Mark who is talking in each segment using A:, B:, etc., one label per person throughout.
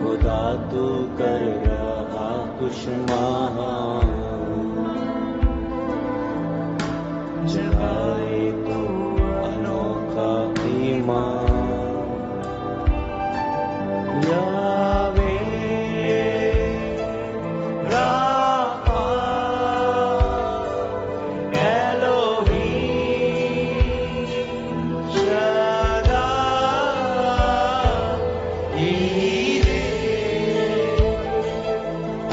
A: खुदा तू कर रहा कुछ महान, जगाए तू अनोखा ईमान। यावे राफा एलोहीम शद्दाई ईरे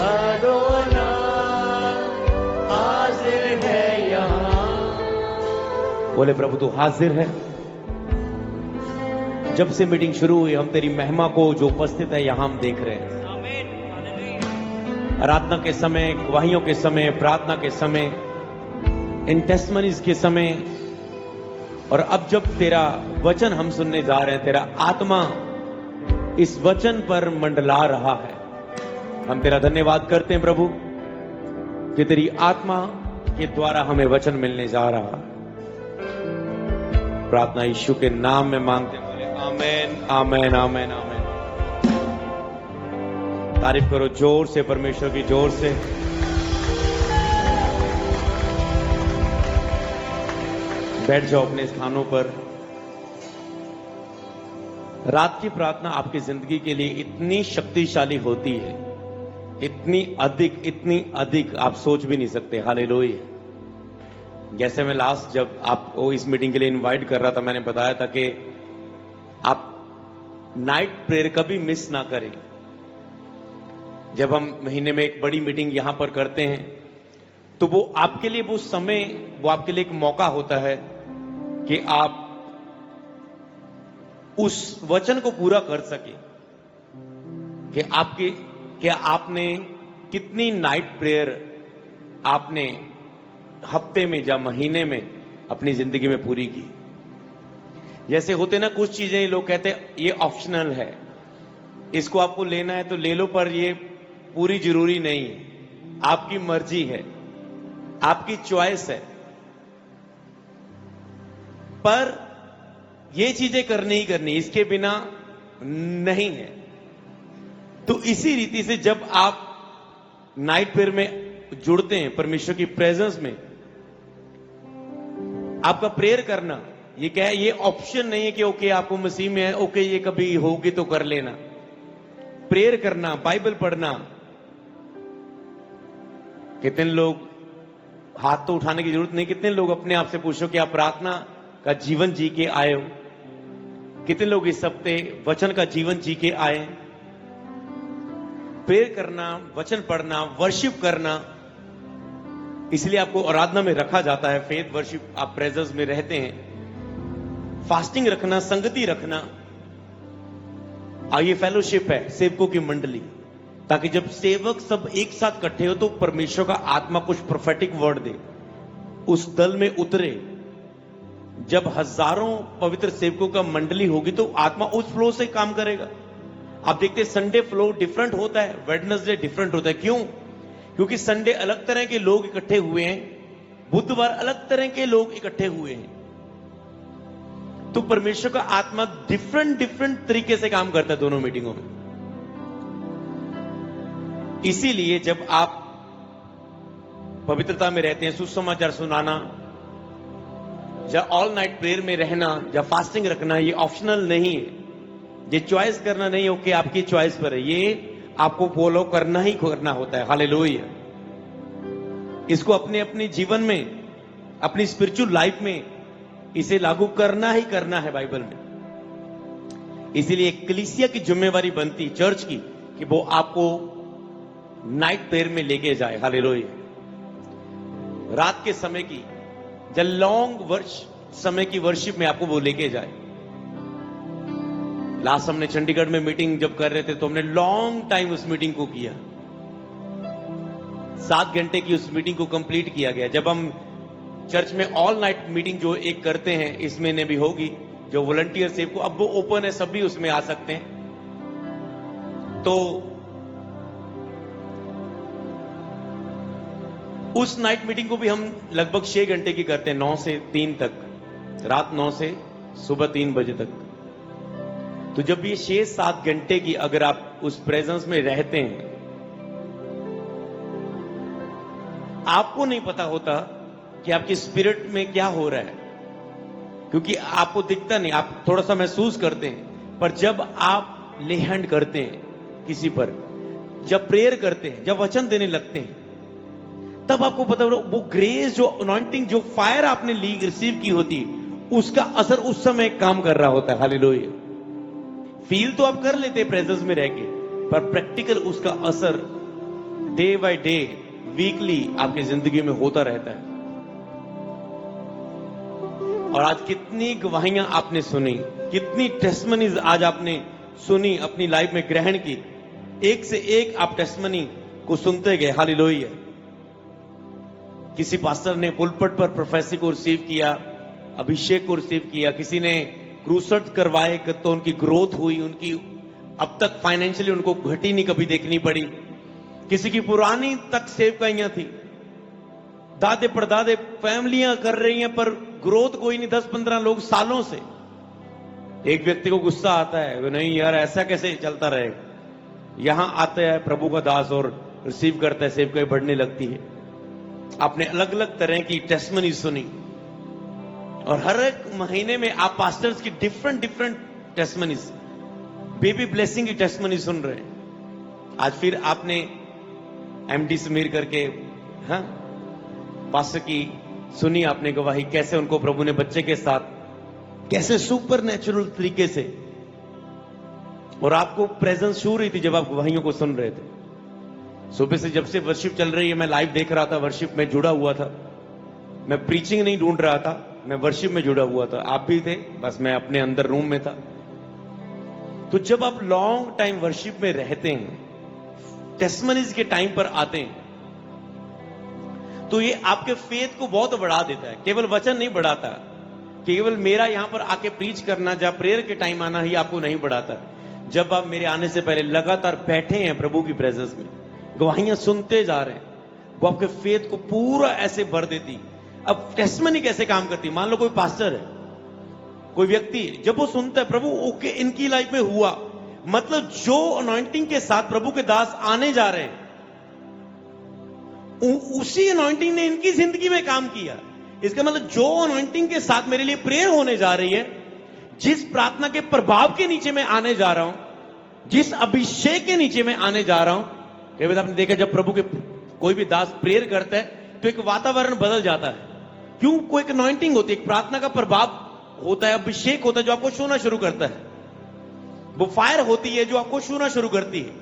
A: अदोनाई हाजिर है यहाँ। बोले प्रभु तू हाजिर है। जब से मीटिंग शुरू हुई हम तेरी महिमा को जो उपस्थित है यहां हम देख रहे हैं। आराधना के समय, गवाहियों के समय, प्रार्थना के समय, इन टेस्टमनीज के समय, और अब जब तेरा वचन हम सुनने जा रहे हैं, तेरा आत्मा इस वचन पर मंडला रहा है। हम तेरा धन्यवाद करते हैं प्रभु कि तेरी आत्मा के द्वारा हमें वचन मिलने जा रहा है। प्रार्थना यीशु के नाम में मांगते हैं। आमेन आमेन आमेन आमेन। तारीफ करो जोर से परमेश्वर की, जोर से। बैठ जाओ अपने स्थानों पर। रात की प्रार्थना आपकी जिंदगी के लिए इतनी शक्तिशाली होती है, इतनी अधिक आप सोच भी नहीं सकते। हालेलुया। जैसे मैं लास्ट जब आपको इस मीटिंग के लिए इनवाइट कर रहा था, मैंने बताया था कि आप नाइट प्रेयर कभी मिस ना करें। जब हम महीने में एक बड़ी मीटिंग यहां पर करते हैं तो वो आपके लिए वो समय, वो आपके लिए एक मौका होता है कि आप उस वचन को पूरा कर सके कि आपने कितनी नाइट प्रेयर आपने हफ्ते में या महीने में अपनी जिंदगी में पूरी की। जैसे होते ना कुछ चीजें लोग कहते हैं ये ऑप्शनल है, इसको आपको लेना है तो ले लो, पर ये पूरी जरूरी नहीं है, आपकी मर्जी है, आपकी चॉइस है। पर ये चीजें करनी ही करनी, इसके बिना नहीं है। तो इसी रीति से जब आप नाइट प्रेयर में जुड़ते हैं, परमेश्वर की प्रेजेंस में, आपका प्रेयर करना ये क्या है, ये ऑप्शन नहीं है कि ओके आपको मसीह में है, ओके ये कभी होगी तो कर लेना। प्रेयर करना, बाइबल पढ़ना। कितने लोग, हाथ तो उठाने की जरूरत नहीं, कितने लोग अपने आप से पूछो कि आप प्रार्थना का जीवन जी के आए हो? कितने लोग इस हफ्ते वचन का जीवन जी के आए? प्रेयर करना, वचन पढ़ना, वर्शिप करना, इसलिए आपको आराधना में रखा जाता है। फेथ वर्शिप, आप प्रेजेंस में रहते हैं। फास्टिंग रखना, संगति रखना, ये फेलोशिप है, सेवकों की मंडली, ताकि जब सेवक सब एक साथ इकट्ठे हो तो परमेश्वर का आत्मा कुछ प्रोफेटिक वर्ड दे, उस दल में उतरे। जब हजारों पवित्र सेवकों का मंडली होगी तो आत्मा उस फ्लो से काम करेगा। आप देखते हैं संडे फ्लो डिफरेंट होता है, वेडनेसडे डिफरेंट होता है। क्यों? क्योंकि संडे अलग तरह के लोग इकट्ठे हुए हैं, बुधवार अलग तरह के लोग इकट्ठे हुए हैं। तो परमेश्वर का आत्मा डिफरेंट तरीके से काम करता है दोनों मीटिंगों में। इसीलिए जब आप पवित्रता में रहते हैं, सुसमाचार सुनाना या ऑल नाइट प्रेयर में रहना या फास्टिंग रखना, ये ऑप्शनल नहीं है, ये चॉइस करना नहीं हो कि आपकी चॉइस पर है, ये आपको फॉलो करना ही करना होता है। हालेलुया। इसको अपने अपने जीवन में, अपनी स्पिरिचुअल लाइफ में इसे लागू करना ही करना है बाइबल में। इसीलिए कलीसिया की जिम्मेवारी बनती चर्च की कि वो आपको नाइट प्रेयर में लेके जाए। हालेलुया। रात के समय की, जब लॉन्ग समय की वर्शिप में आपको वो लेके जाए। लास्ट हमने चंडीगढ़ में मीटिंग जब कर रहे थे तो हमने लॉन्ग टाइम उस मीटिंग को किया, 7 घंटे की उस मीटिंग को कंप्लीट किया गया। जब हम चर्च में ऑल नाइट मीटिंग जो एक करते हैं, इस महीने भी होगी, जो वॉलंटियर सेव को, अब वो ओपन है, सब भी उसमें आ सकते हैं। तो उस नाइट मीटिंग को भी हम लगभग 6 घंटे की करते हैं, 9 से 3 तक, रात 9 से सुबह 3 बजे तक। तो जब ये 6-7 घंटे की अगर आप उस प्रेजेंस में रहते हैं, आपको नहीं पता होता कि आपकी स्पिरिट में क्या हो रहा है, क्योंकि आपको दिखता नहीं, आप थोड़ा सा महसूस करते हैं। पर जब आप ले हैंड करते हैं किसी पर, जब प्रेयर करते हैं, जब वचन देने लगते हैं, तब आपको पता वो ग्रेस, जो अनॉइंटिंग, जो फायर आपने रिसीव की होती, उसका असर उस समय काम कर रहा होता है। हालेलुया। फील तो आप कर लेते हैं प्रेजेंस में रह के, पर प्रैक्टिकल उसका असर डे बाय डे, वीकली आपकी जिंदगी में होता रहता है। और आज कितनी गवाहियां आपने सुनी, कितनी टेस्टमनीज आज आपने सुनी, अपनी लाइफ में ग्रहण की। एक से एक आप टेस्टमनी को सुनते गए। हालेलुया। किसी पास्टर ने पुलपट पर प्रोफेसी को रिसीव किया, अभिषेक को रिसीव किया, किसी ने क्रूसेड करवाए तो उनकी ग्रोथ हुई, उनकी अब तक फाइनेंशियली उनको घटी नहीं कभी देखनी पड़ी। किसी की पुरानी तक सेवकाइयां थी, दादे परदादे फैमिलियां कर रही हैं, पर ग्रोथ कोई नहीं। 10-15 लोग सालों से। एक व्यक्ति को गुस्सा आता है, नहीं यार ऐसा कैसे चलता रहेगा। यहां आता है प्रभु का दास और रिसीव करता है, सेवकाई बढ़ने लगती है। आपने अलग अलग तरह की टेस्टमनी सुनी, और हर एक महीने में आप पास्टर्स की डिफरेंट टेस्टमनीज, बेबी ब्लेसिंग की टेस्टमनी सुन रहे हैं। आज फिर आपने एमडी समीर करके पास्टर की सुनी आपने गवाही, कैसे उनको प्रभु ने बच्चे के साथ कैसे सुपर नेचुरल तरीके से, और आपको प्रेजेंस छू रही थी जब आप गवाहियों को सुन रहे थे। सुबह से जब से वर्शिप चल रही है, मैं लाइव देख रहा था, वर्शिप में जुड़ा हुआ था। मैं प्रीचिंग नहीं ढूंढ रहा था, मैं वर्शिप में जुड़ा हुआ था। आप भी थे, बस मैं अपने अंदर रूम में था। तो जब आप लॉन्ग टाइम वर्शिप में रहते हैं, टेस्टमनीज के टाइम पर आते हैं, तो ये आपके फेथ को बहुत बढ़ा देता है। केवल वचन नहीं बढ़ाता, केवल मेरा यहां पर आके प्रीच करना, जब प्रेयर के टाइम आना ही आपको नहीं बढ़ाता। जब आप मेरे आने से पहले लगातार बैठे हैं प्रभु की प्रेजेंस में, गवाहियां सुनते जा रहे हैं, वो आपके फेथ को पूरा ऐसे भर देती। अब टेस्टमनी कैसे काम करती? मान लो कोई पास्टर है, कोई व्यक्ति, जब वो सुनता है प्रभु ओके इनकी लाइफ में हुआ, मतलब जो अनॉइंटिंग के साथ प्रभु के दास आने जा रहे हैं, उसी अनॉइंटिंग ने इनकी जिंदगी में काम किया। इसका मतलब जो अनॉइंटिंग के साथ मेरे लिए प्रेयर होने जा रही है, जिस प्रार्थना के प्रभाव के नीचे मैं आने जा रहा हूं, जिस अभिषेक के नीचे मैं आने जा रहा हूं, कई बार आपने देखा जब प्रभु के कोई भी दास प्रेयर करता है तो एक वातावरण बदल जाता है। क्यों? कोई एक अनॉइंटिंग होती है, एक प्रार्थना का प्रभाव होता है, अभिषेक होता है जो आपको छूना शुरू करता है। वो फायर होती है जो आपको छूना शुरू करती है।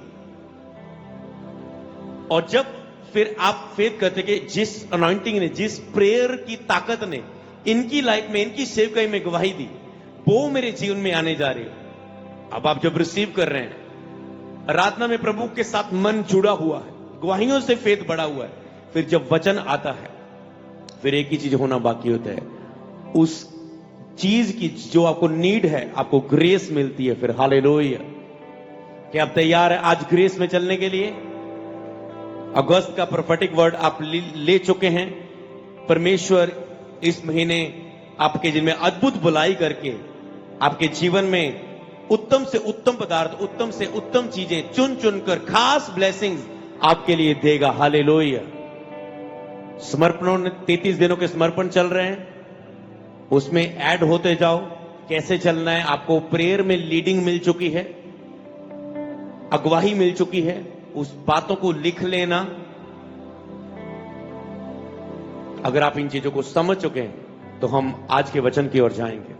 A: और जब फिर आप फेथ करते कि जिस अनॉइंटिंग ने, जिस प्रेयर की ताकत ने इनकी लाइफ में, इनकी सेवकाई में गवाही दी, वो मेरे जीवन में आने जा रही है। अब आप जब रिसीव कर रहे हैं, आराधना में प्रभु के साथ मन जुड़ा हुआ है, गवाहियों से फेथ बढ़ा हुआ है, फिर जब वचन आता है, फिर एक ही चीज होना बाकी होता है, उस चीज की जो आपको नीड है, आपको ग्रेस मिलती है। फिर हालेलुया। क्या आप तैयार है आज ग्रेस में चलने के लिए? अगस्त का प्रोफेटिक वर्ड आप ले चुके हैं। परमेश्वर इस महीने आपके जिनमें अद्भुत बुलाई करके आपके जीवन में उत्तम से उत्तम पदार्थ, उत्तम से उत्तम चीजें चुन चुनकर खास ब्लेसिंग्स आपके लिए देगा। हालेलुया। समर्पणों ने 33 दिनों के समर्पण चल रहे हैं, उसमें ऐड होते जाओ। कैसे चलना है? आपको प्रेयर में लीडिंग मिल चुकी है, अगवाही मिल चुकी है, उस बातों को लिख लेना। अगर आप इन चीजों को समझ चुके हैं तो हम आज के वचन की ओर जाएंगे,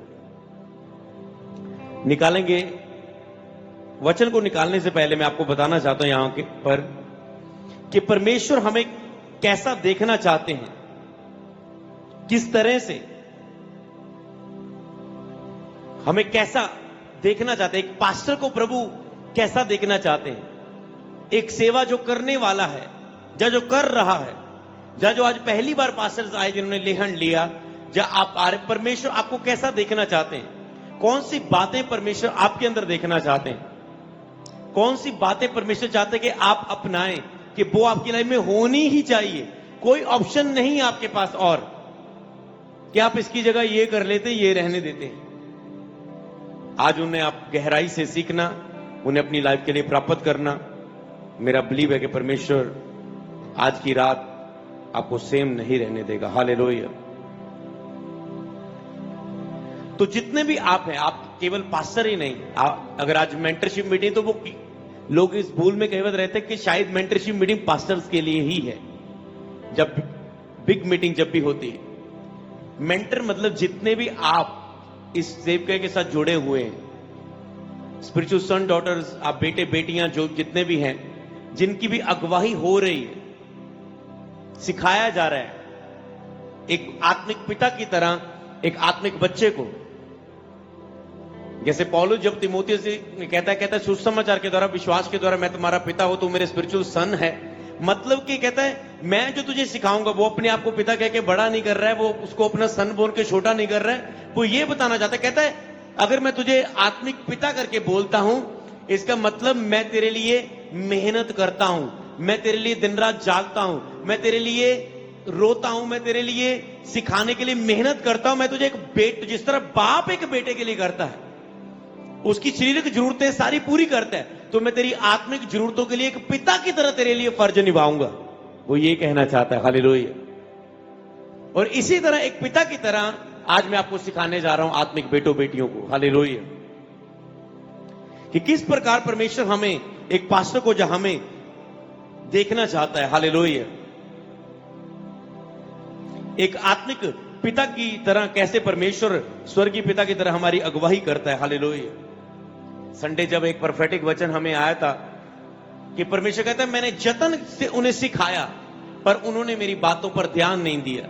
A: निकालेंगे। वचन को निकालने से पहले मैं आपको बताना चाहता हूं यहां के पर कि परमेश्वर हमें कैसा देखना चाहते हैं, किस तरह से हमें कैसा देखना चाहते हैं। एक पास्टर को प्रभु कैसा देखना चाहते हैं, एक सेवा जो करने वाला है, जो कर रहा है, जो आज पहली बार पास्टर्स आए जिन्होंने लेहन लिया, आप आ रहे, परमेश्वर आपको कैसा देखना चाहते हैं? कौन सी बातें परमेश्वर आपके अंदर देखना चाहते हैं? कौन सी बातें परमेश्वर चाहते हैं कि आप अपनाएं, कि वो आपकी लाइफ में होनी ही चाहिए। कोई ऑप्शन नहीं आपके पास और कि आप इसकी जगह ये कर लेते, ये रहने देते हैं। आज उन्हें आप गहराई से सीखना, उन्हें अपनी लाइफ के लिए प्राप्त करना। मेरा बिलीव है कि परमेश्वर आज की रात आपको सेम नहीं रहने देगा। हालेलुया। तो जितने भी आप हैं, आप केवल पास्टर ही नहीं, अगर आज मेंटरशिप मीटिंग, तो वो लोग इस भूल में कई बार रहते हैं कि शायद मेंटरशिप मीटिंग पास्टर्स के लिए ही है। जब बिग मीटिंग जब भी होती है, मेंटर मतलब जितने भी आप इस सेवकाई के साथ जुड़े हुए हैं, स्पिरिचुअल सन डॉटर्स, आप बेटे बेटियां जो जितने भी हैं, जिनकी भी अगुवाई हो रही है, सिखाया जा रहा है एक आत्मिक पिता की तरह एक आत्मिक बच्चे को। जैसे पौलुस जब तिमोथियस से कहता है सुसमाचार के द्वारा, विश्वास के द्वारा मैं तुम्हारा पिता हूं, तू मेरे स्पिरिचुअल सन है। मतलब कि कहता है मैं जो तुझे सिखाऊंगा, वो अपने आप को पिता कह के बड़ा नहीं कर रहा है, वो उसको अपना सन बोल के छोटा नहीं कर रहा है, वो ये बताना चाहता है। कहता है अगर मैं तुझे आत्मिक पिता करके बोलता हूं, इसका मतलब मैं तेरे लिए मेहनत करता हूं, मैं तेरे लिए दिन रात जागता हूं, मैं तेरे लिए रोता हूं, मैं तेरे लिए सिखाने के लिए मेहनत करता हूं। मैं तुझे एक जिस तरह बाप एक बेटे के लिए करता है, उसकी शारीरिक जरूरतें सारी पूरी करता है, तो मैं तेरी आत्मिक जरूरतों के लिए एक पिता की तरह तेरे लिए फर्ज निभाऊंगा। वो ये कहना चाहता है। हालेलुया। और इसी तरह एक पिता की तरह आज मैं आपको सिखाने जा रहा हूं आत्मिक बेटों बेटियों को। हालेलुया। कि किस प्रकार परमेश्वर हमें एक पास्टर को जो हमें देखना चाहता है। हालेलुया। एक आत्मिक पिता की तरह कैसे परमेश्वर स्वर्गीय पिता की तरह हमारी अगुवाई करता है। हालेलुया। संडे जब एक प्रोफेटिक वचन हमें आया था कि परमेश्वर कहता है मैंने जतन से उन्हें सिखाया, पर उन्होंने मेरी बातों पर ध्यान नहीं दिया।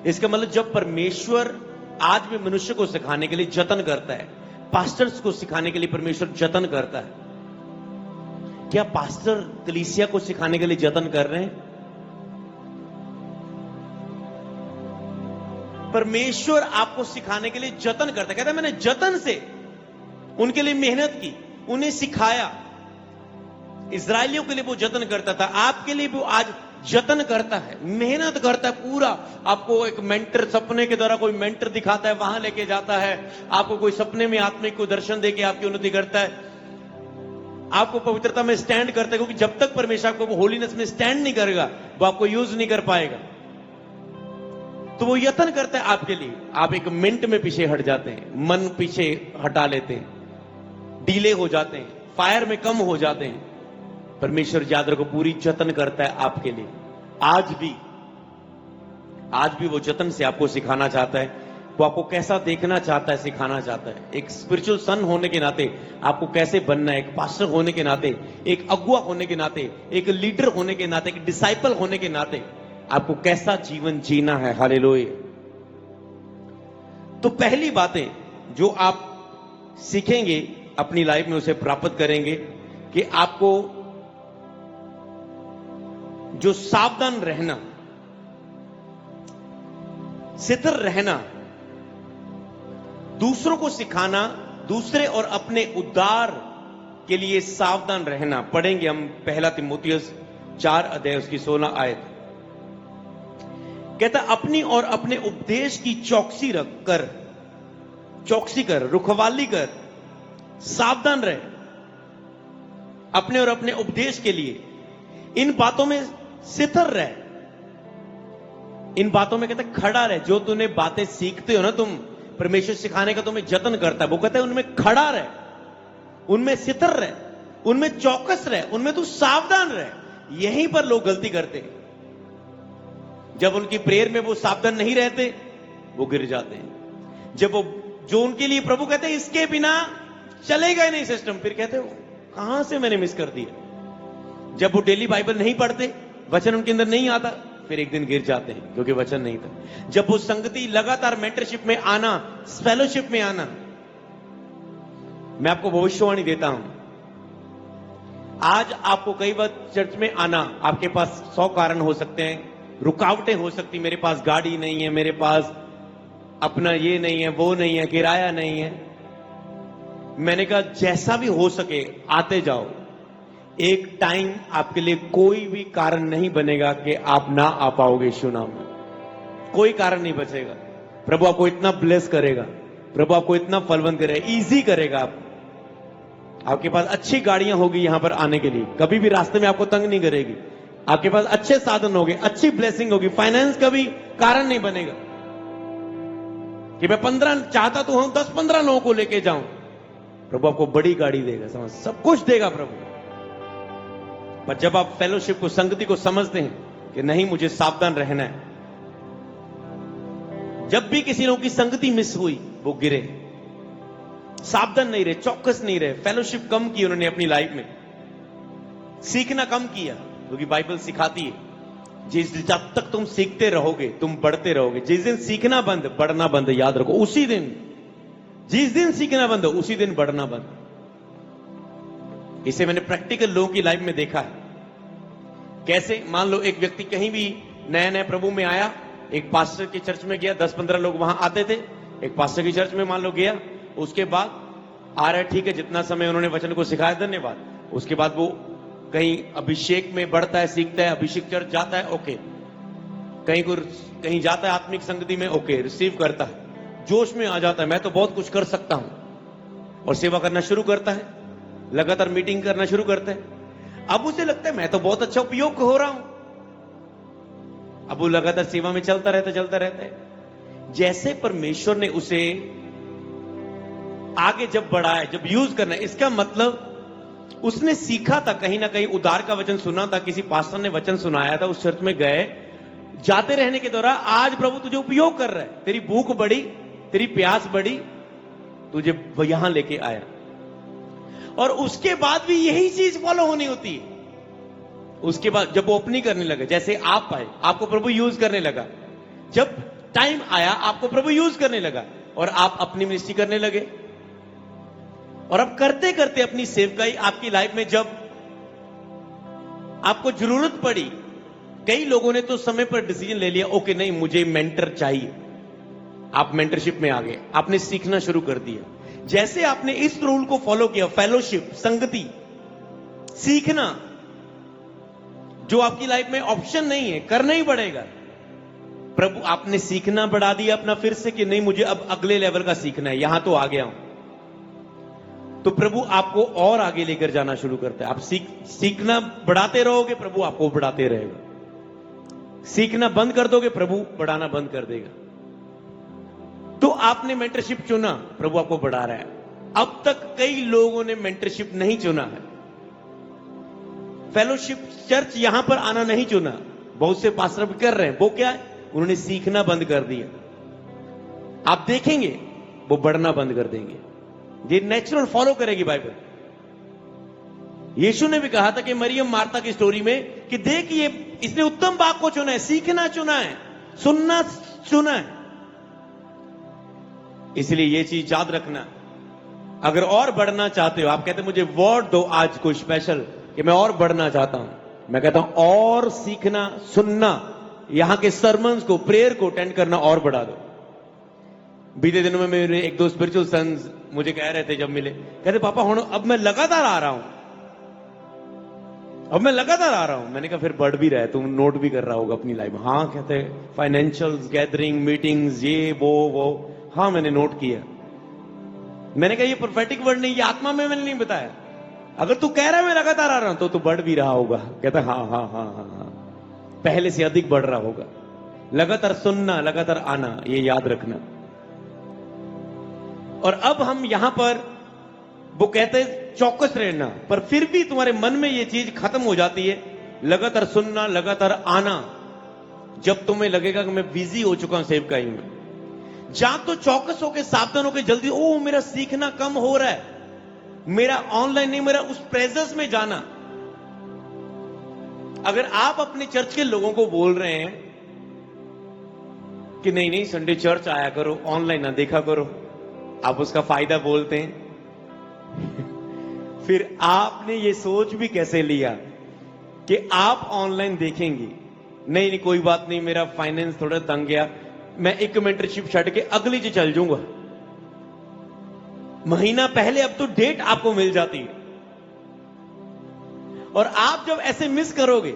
A: इसका मतलब जब परमेश्वर आज भी मनुष्य को सिखाने के लिए जतन करता है, पास्टर्स को सिखाने के लिए परमेश्वर जतन करता है। क्या पास्टर कलीसिया को सिखाने के लिए जतन कर रहे हैं? परमेश्वर आपको सिखाने के लिए जतन करता है। कहता है मैंने जतन से उनके लिए मेहनत की, उन्हें सिखाया। इजरायलियों के लिए वो जतन करता था, आपके लिए वो आज जतन करता है, मेहनत करता है पूरा। आपको एक मेंटर सपने के द्वारा कोई मेंटर दिखाता है, वहां लेके जाता है। आपको कोई सपने में आत्मिक को दर्शन देके आपकी उन्नति करता है, आपको पवित्रता में स्टैंड करता है। क्योंकि जब तक परमेश्वर आपको होलीनेस में स्टैंड नहीं करेगा, वो आपको यूज नहीं कर पाएगा। तो वो यत्न करता है आपके लिए। आप एक मिनट में पीछे हट जाते हैं, मन पीछे हटा लेते हैं, डीले हो जाते हैं, फायर में कम हो जाते हैं। परमेश्वर याद रखो पूरी जतन करता है आपके लिए। आज भी वो जतन से आपको सिखाना चाहता है। वो आपको कैसा देखना चाहता है, सिखाना चाहता है। एक स्पिरिचुअल सन होने के नाते आपको कैसे बनना है, एक पास्टर होने के नाते, एक अगुआ होने के नाते, एक लीडर होने के नाते, एक डिसाइपल होने के नाते आपको कैसा जीवन जीना है। हालेलुया। तो पहली बातें जो आप सीखेंगे अपनी लाइफ में, उसे प्राप्त करेंगे कि आपको जो सावधान रहना, सितर रहना, दूसरों को सिखाना, दूसरे और अपने उद्धार के लिए सावधान रहना। पढ़ेंगे हम पहला तिमोथियस 4 अध्याय उसकी 16 आयत। कहता अपनी और अपने उपदेश की चौकसी कर, रुखवाली कर, सावधान रहे अपने और अपने उपदेश के लिए। इन बातों में सितर रहे, इन बातों में कहता खड़ा रहे। जो तूने बातें सीखते हो ना, तुम परमेश्वर सिखाने का तुम्हें जतन करता है, वो कहता है उनमें खड़ा रहे, उनमें सितर रहे, उनमें चौकस रहे, उनमें तू सावधान रहे। यहीं पर लोग गलती करते हैं। जब उनकी प्रेयर में वो सावधान नहीं रहते, वो गिर जाते हैं। जब वो जो उनके लिए प्रभु कहते हैं इसके बिना चलेगा ही नहीं सिस्टम, फिर कहते हो कहां से मैंने मिस कर दिया। जब वो डेली बाइबल नहीं पढ़ते, वचन उनके अंदर नहीं आता, फिर एक दिन गिर जाते हैं क्योंकि वचन नहीं था। जब वो संगति लगातार मेंटरशिप में आना, फेलोशिप में आना, मैं आपको भविष्यवाणी देता हूं, आज आपको कई बार चर्च में आना, आपके पास 100 कारण हो सकते हैं, रुकावटें हो सकती, मेरे पास गाड़ी नहीं है, मेरे पास अपना ये नहीं है, वो नहीं है, किराया नहीं है। मैंने कहा जैसा भी हो सके आते जाओ। एक टाइम आपके लिए कोई भी कारण नहीं बनेगा कि आप ना आ पाओगे यीशु नाम में। कोई कारण नहीं बचेगा। प्रभु आपको इतना ब्लेस करेगा, प्रभु आपको इतना फलवंत करेगा, इजी करेगा। आपके पास अच्छी गाड़ियां होगी यहां पर आने के लिए, कभी भी रास्ते में आपको तंग नहीं करेगी। आपके पास अच्छे साधन होंगे, अच्छी ब्लेसिंग होगी, फाइनेंस का भी कारण नहीं बनेगा कि मैं 15 चाहता तो हूं 10-15 लोगों को लेके जाऊं। प्रभु आपको बड़ी गाड़ी देगा, समझ, सब कुछ देगा प्रभु। पर जब आप फेलोशिप को, संगति को समझते हैं कि नहीं मुझे सावधान रहना है, जब भी किसी लोगों की संगति मिस हुई वो गिरे, सावधान नहीं रहे, चौकस नहीं रहे, फेलोशिप कम की उन्होंने अपनी लाइफ में, सीखना कम किया, क्योंकि बाइबल सिखाती है जब तक तुम सीखते रहोगे तुम बढ़ते रहोगे। जिस दिन सीखना बंद, बढ़ना बंद, याद रखो, उसी दिन, जिस दिन सीखना बंद उसी दिन बढ़ना बंद। इसे मैंने प्रैक्टिकल लोगों की लाइफ में देखा है। कैसे? मान लो एक व्यक्ति कहीं भी नया नया प्रभु में आया, एक पास्टर की चर्च में गया, 10-15 लोग वहां आते थे, एक पास्टर की चर्च में मान लो गया, उसके बाद आ रहा है, ठीक है, जितना समय उन्होंने वचन को सिखाया धन्यवाद। उसके बाद वो कहीं अभिषेक में बढ़ता है, सीखता है, अभिषेक चर्च जाता है, ओके, कहीं जाता है आत्मिक संगति में, ओके, रिसीव करता है, जोश में आ जाता है, मैं तो बहुत कुछ कर सकता हूं, और सेवा करना शुरू करता है, लगातार मीटिंग करना शुरू करता है। अब उसे लगता है मैं तो बहुत अच्छा उपयोग हो रहा हूं, अब वो लगातार सेवा में चलता रहता है। जैसे परमेश्वर ने उसे आगे जब बढ़ाया, जब यूज करना है, इसका मतलब उसने सीखा था, कहीं ना कहीं उद्धार का वचन सुना था, किसी पास्टर ने वचन सुनाया था, उस चर्च में गए, जाते रहने के दौरान आज प्रभु तुझे उपयोग कर रहा है, तेरी भूख बढ़ी, तेरी प्यास बढ़ी, तुझे यहां लेके आया। और उसके बाद भी यही चीज फॉलो होनी होती है। उसके बाद जब वो ओपनिंग करने लगे, जैसे आप आए, आपको प्रभु यूज करने लगा, जब टाइम आया आपको प्रभु यूज करने लगा, और आप अपनी मिनिस्ट्री करने लगे, और अब करते करते अपनी सेवकाई आपकी लाइफ में जब आपको जरूरत पड़ी, कई लोगों ने तो समय पर डिसीजन ले लिया, ओके नहीं मुझे मेंटर चाहिए, आप मेंटरशिप में आ गए, आपने सीखना शुरू कर दिया। जैसे आपने इस रूल को फॉलो किया, फेलोशिप, संगति, सीखना, जो आपकी लाइफ में ऑप्शन नहीं है, करना ही पड़ेगा। प्रभु आपने सीखना बढ़ा दिया अपना फिर से कि नहीं मुझे अब अगले लेवल का सीखना है, यहां तो आ गया हूं, तो प्रभु आपको और आगे लेकर जाना शुरू करता है। आप सीखना बढ़ाते रहोगे, प्रभु आपको बढ़ाते रहेगा। सीखना बंद कर दोगे, प्रभु बढ़ाना बंद कर देगा। तो आपने मेंटरशिप चुना, प्रभु आपको बढ़ा रहा है। अब तक कई लोगों ने मेंटरशिप नहीं चुना है, फेलोशिप चर्च यहां पर आना नहीं चुना, बहुत से पास्टर भी कर रहे हैं, वो क्या है, उन्होंने सीखना बंद कर दिया। आप देखेंगे वो बढ़ना बंद कर देंगे, ये नेचुरल फॉलो करेगी बाइबल। यीशु ने भी कहा था कि मरियम मार्था की स्टोरी में कि देख ये इसने उत्तम भाग को चुना है, सीखना चुना है, सुनना चुना है। इसलिए ये चीज याद रखना, अगर और बढ़ना चाहते हो, आप कहते मुझे वर्ड दो आज कोई स्पेशल कि मैं और बढ़ना चाहता हूं, मैं कहता हूं और सीखना, सुनना, यहां के सरमन्स को, प्रेयर को अटेंड करना और बढ़ा दो। बीते दिनों में मेरे एक दो स्पिरिचुअल सन्स मुझे कह रहे थे जब मिले, कहते पापा अब मैं लगातार आ रहा हूं, अब मैं लगातार आ रहा हूं। मैंने कहा फिर बढ़ भी रहा है, तुम नोट भी कर रहा होगा अपनी लाइफ में। हाँ, कहते फाइनेंशियल गैदरिंग, मीटिंग्स, ये वो, हाँ मैंने नोट किया। मैंने कहा ये प्रोफेटिक वर्ड नहीं, ये आत्मा में मैंने नहीं बताया। अगर तू कह रहा है मैं लगातार आ रहा हूं तो तू बढ़ भी रहा होगा। कहता हाँ हाँ हाँ हाँ हाँ, पहले से अधिक बढ़ रहा होगा। लगातार सुनना, लगातार आना, ये याद रखना। और अब हम यहां पर वो कहते हैं चौकस रहना, पर फिर भी तुम्हारे मन में ये चीज खत्म हो जाती है, लगातार सुनना, लगातार आना। जब तुम्हें लगेगा कि मैं बिजी हो चुका हूं सेवकाई में, जहां तो चौकस होकर, सावधान होकर, जल्दी, ओ मेरा सीखना कम हो रहा है, मेरा ऑनलाइन नहीं, मेरा उस प्रेजेंस में जाना। अगर आप अपने चर्च के लोगों को बोल रहे हैं कि नहीं नहीं संडे चर्च आया करो, ऑनलाइन ना देखा करो, आप उसका फायदा बोलते हैं फिर आपने ये सोच भी कैसे लिया कि आप ऑनलाइन देखेंगे? नहीं नहीं कोई बात नहीं, मेरा फाइनेंस थोड़ा तंग गया, मैं एक मेंटरशिप छड़ के अगली जी चल जाऊंगा। महीना पहले अब तो डेट आपको मिल जाती है, और आप जब ऐसे मिस करोगे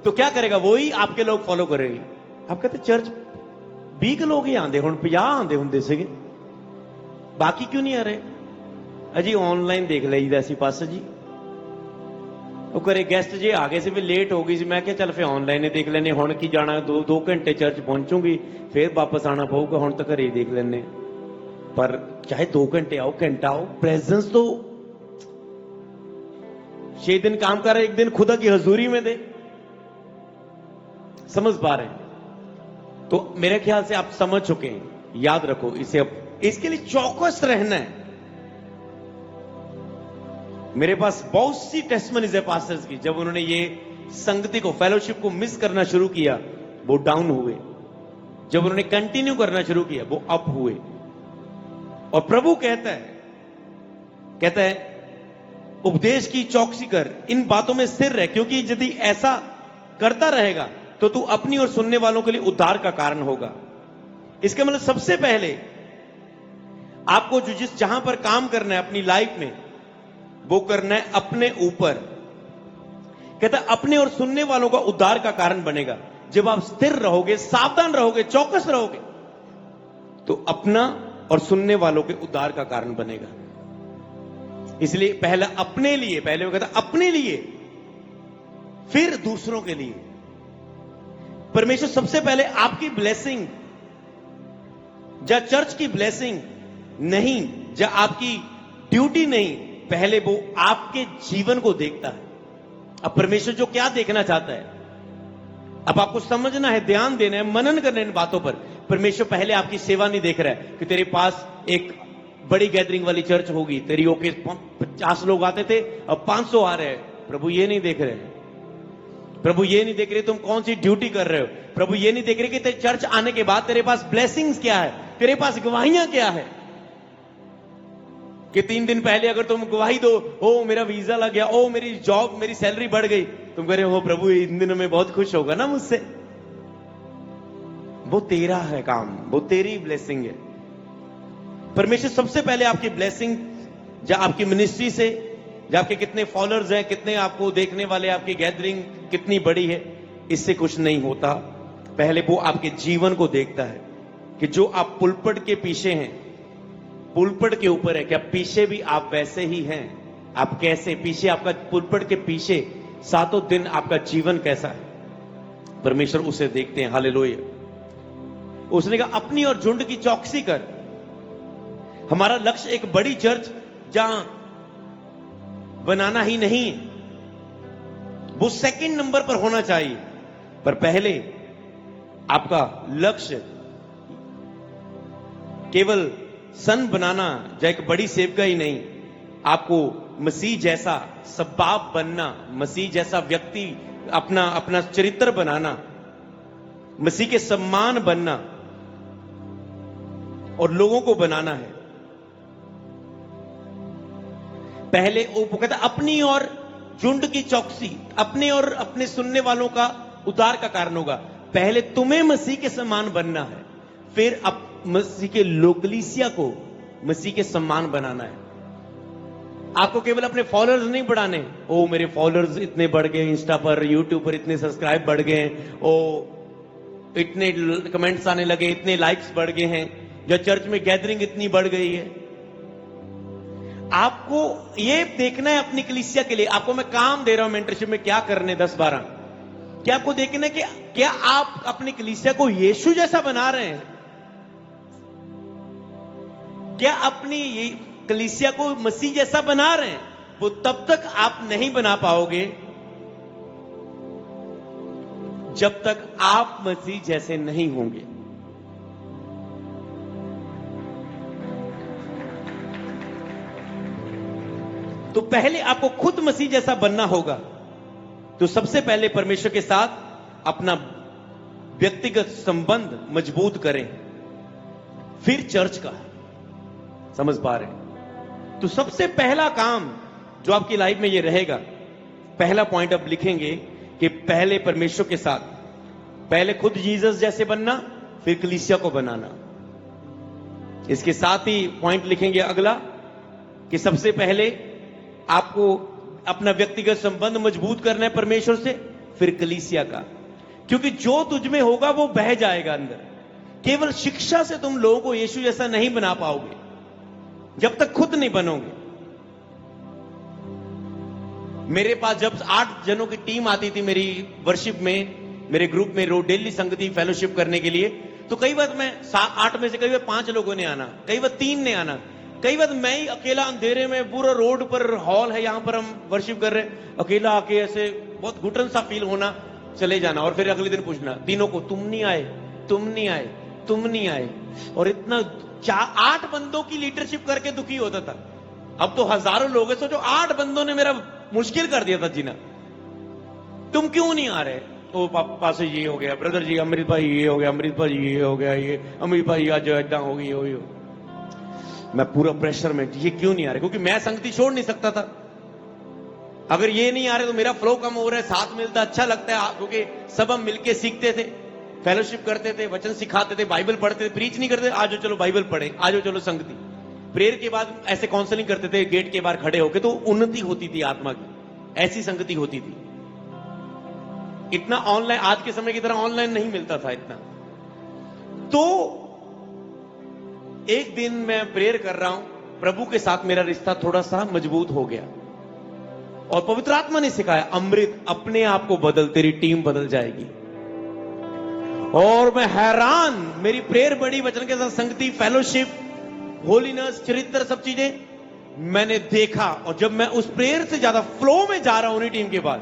A: तो क्या करेगा? वही आपके लोग फॉलो करेंगे। आप कहते चर्च 20 लोग ही आंदे हुण 50 आंदे हुंदे सीगे, बाकी क्यों नहीं आ रहे? अजी ऑनलाइन देख लीजिए ऐसी पास जी, वो करे गेस्ट जी आगे से भी लेट हो गई सी, मैं क्या चल फिर ऑनलाइन ही देख लेने, हुण की जाना, 2 घंटे चर्च पहुंचूंगी फिर वापस आना पऊगा, हुण तो घरे देख लेने। पर चाहे 2 घंटे आओ, घंटा आओ, प्रेजेंस तो 6 दिन काम कर रहे, 1 दिन खुदा की हजूरी में दे। समझ पा रहे हैं? तो मेरे ख्याल से आप समझ चुके हैं, याद रखो इसे। अब इसके लिए चौकस रहना है। मेरे पास बहुत सी टेस्टमनीज है पास्टर्स की, जब उन्होंने ये संगति को, फेलोशिप को मिस करना शुरू किया, वो डाउन हुए। जब उन्होंने कंटिन्यू करना शुरू किया, वो अप हुए। और प्रभु कहता है उपदेश की चौकसी कर, इन बातों में स्थिर रह, क्योंकि यदि ऐसा करता रहेगा तो तू अपनी और सुनने वालों के लिए उद्धार का कारण होगा। इसका मतलब सबसे पहले आपको जो जहां पर काम करना है अपनी लाइफ में, वो करना है अपने ऊपर। कहता है अपने और सुनने वालों का उद्धार का कारण बनेगा। जब आप स्थिर रहोगे, सावधान रहोगे, चौकस रहोगे, तो अपना और सुनने वालों के उद्धार का कारण बनेगा। इसलिए पहला अपने लिए, पहले वो कहता अपने लिए, फिर दूसरों के लिए। परमेश्वर सबसे पहले आपकी ब्लेसिंग, या चर्च की ब्लेसिंग नहीं, या आपकी ड्यूटी नहीं, पहले वो आपके जीवन को देखता है। अब परमेश्वर जो क्या देखना चाहता है, अब आपको समझना है, ध्यान देना है, मनन करना है इन बातों पर। परमेश्वर पहले आपकी सेवा नहीं देख रहा है कि तेरे पास एक बड़ी गैदरिंग वाली चर्च होगी, तेरी ओके 50 लोग आते थे, अब 500 आ रहे हैं। प्रभु ये नहीं देख रहे। प्रभु ये नहीं देख रहे तुम कौन सी ड्यूटी कर रहे हो। प्रभु ये नहीं देख रहे कि तेरे चर्च आने के बाद तेरे पास ब्लेसिंग्स क्या है, तेरे पास गवाहियां क्या है। कि 3 दिन पहले अगर तुम गवाही दो, ओ मेरा वीजा लग गया, ओ मेरी जॉब, मेरी सैलरी बढ़ गई, तुम कह रहे हो प्रभु इन दिनों में बहुत खुश होगा ना मुझसे। वो तेरा है काम, वो तेरी ब्लेसिंग है। परमेश्वर सबसे पहले आपकी ब्लेसिंग, या आपकी मिनिस्ट्री से, या आपके कितने फॉलोअर्स हैं, कितने आपको देखने वाले, आपकी गैदरिंग कितनी बड़ी है, इससे कुछ नहीं होता। पहले वो आपके जीवन को देखता है कि जो आप पुलपट के पीछे हैं, पुलपट के ऊपर है, क्या पीछे भी आप वैसे ही हैं? आप कैसे पीछे, आपका पुलपट के पीछे सातों दिन आपका जीवन कैसा है? परमेश्वर उसे देखते हैं। हालेलुया। उसने कहा अपनी और झुंड की चौकसी कर। हमारा लक्ष्य एक बड़ी चर्च जहां बनाना ही नहीं, वो सेकंड नंबर पर होना चाहिए, पर पहले आपका लक्ष्य केवल सन बनाना या एक बड़ी सेवका ही नहीं, आपको मसीह जैसा सबाब बनना, मसीह जैसा व्यक्ति, अपना चरित्र बनाना, मसीह के सम्मान बनना और लोगों को बनाना है। पहले वो कहता अपनी और झुंड की चौकसी, अपने और अपने सुनने वालों का उद्धार का कारण होगा। पहले तुम्हें मसीह के समान बनना है, फिर अब मसीह के लोकलीसिया को मसीह के सम्मान बनाना है। आपको केवल अपने फॉलोअर्स नहीं बढ़ाने, ओ मेरे फॉलोअर्स इतने बढ़ गए, इंस्टा पर, यूट्यूब पर इतने सब्सक्राइब बढ़ गए, ओ इतने कमेंट्स आने लगे, इतने लाइक्स बढ़ गए हैं, या चर्च में गैदरिंग इतनी बढ़ गई है। आपको ये देखना है अपनी कलीसिया के लिए। आपको मैं काम दे रहा हूं मेंटरशिप में, क्या करने 10-12, क्या आपको देखना है कि क्या आप अपनी कलीसिया को यीशु जैसा बना रहे हैं? क्या अपनी ये कलीसिया को मसीह जैसा बना रहे हैं? वो तब तक आप नहीं बना पाओगे जब तक आप मसीह जैसे नहीं होंगे। तो पहले आपको खुद मसीह जैसा बनना होगा। तो सबसे पहले परमेश्वर के साथ अपना व्यक्तिगत संबंध मजबूत करें, फिर चर्च का। समझ पा रहे हैं? तो सबसे पहला काम जो आपकी लाइफ में ये रहेगा, पहला पॉइंट आप लिखेंगे कि पहले परमेश्वर के साथ, पहले खुद जीसस जैसे बनना, फिर कलीसिया को बनाना। इसके साथ ही पॉइंट लिखेंगे अगला कि सबसे पहले आपको अपना व्यक्तिगत संबंध मजबूत करना है परमेश्वर से, फिर कलीसिया का। क्योंकि जो तुझ में होगा वो बह जाएगा अंदर। केवल शिक्षा से तुम लोगों को यीशु जैसा नहीं बना पाओगे। जब तक खुद नहीं बनोगे। मेरे पास जब 8 जनों की टीम आती थी मेरी वर्शिप में, मेरे ग्रुप में रोज डेली संगति फेलोशिप करने के लिए, तो कई बार मैं 8 में से कई बार 5 लोगों ने आना, कई बार 3 ने आना, कई बार मैं ही अकेला अंधेरे में, पूरा रोड पर हॉल है, यहां पर हम वर्शिप कर रहे हैं, अकेला आके ऐसे बहुत घुटन सा फील होना, चले जाना, और फिर अगले दिन पूछना तीनों को, तुम नहीं आए, तुम नहीं आए, तुम नहीं आए। और इतना 8 बंदों की लीडरशिप करके दुखी होता था। अब तो हजारों लोग हैं, सोचो 8 बंदों ने मेरा मुश्किल कर दिया था जीना। तुम क्यों नहीं आ रहे? तो पापा से ये हो गया, ब्रदर जी अमृत भाई ये हो गया, अमृत भाई ये हो गया, ये अमृत भाई आज ऐसा हो गई, हो। मैं पूरा प्रेशर में, ये क्यों नहीं आ रहे? क्योंकि मैं संगति छोड़ नहीं सकता था। अगर ये नहीं आ रहे तो मेरा फ्लो कम हो रहा है, साथ मिलता अच्छा लगता है, क्योंकि सब हम मिलके सीखते थे, फेलोशिप करते थे, वचन सिखाते थे, बाइबल पढ़ते थे, प्रीच नहीं करते, आज चलो बाइबल पढ़े, आज चलो संगति। प्रेयर के बाद ऐसे काउंसलिंग करते थे गेट के बाहर खड़े होके, तो उन्नति होती थी आत्मा की, ऐसी संगति होती थी। इतना ऑनलाइन, आज के समय की तरह ऑनलाइन नहीं मिलता था इतना। तो एक दिन मैं प्रेयर कर रहा हूं, प्रभु के साथ मेरा रिश्ता थोड़ा सा मजबूत हो गया, और पवित्र आत्मा ने सिखाया, अमृत अपने आप को बदल, तेरी टीम बदल जाएगी। और मैं हैरान, मेरी प्रेयर बड़ी, वचन के साथ संगति, फेलोशिप, होलीनेस, चरित्र, सब चीजें मैंने देखा। और जब मैं उस प्रेयर से ज्यादा फ्लो में जा रहा हूं उन्हीं टीम के पास,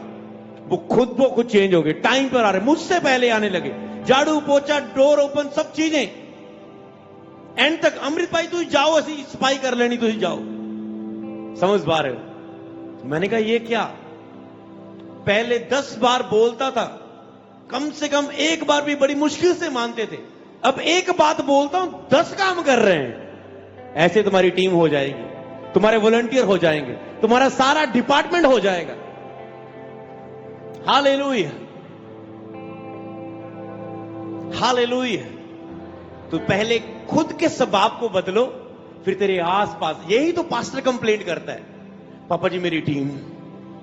A: वो खुद चेंज हो गए, टाइम पर आ रहे, मुझसे पहले आने लगे, झाड़ू पोछा, डोर ओपन, सब चीजें। एंड तक अमृत भाई तू जाओ, ऐसी सफाई कर लेनी, तुझे जाओ। समझ पा रहे हो? मैंने कहा ये क्या? पहले 10 बार बोलता था, कम से कम एक बार भी बड़ी मुश्किल से मानते थे, अब एक बात बोलता हूं 10 काम कर रहे हैं। ऐसे तुम्हारी टीम हो जाएगी, तुम्हारे वॉलंटियर हो जाएंगे, तुम्हारा सारा डिपार्टमेंट हो जाएगा। Hallelujah, hallelujah. तो पहले खुद के स्वभाव को बदलो, फिर तेरे आसपास। यही तो पास्टर कंप्लेंट करता है, पापा जी मेरी टीम,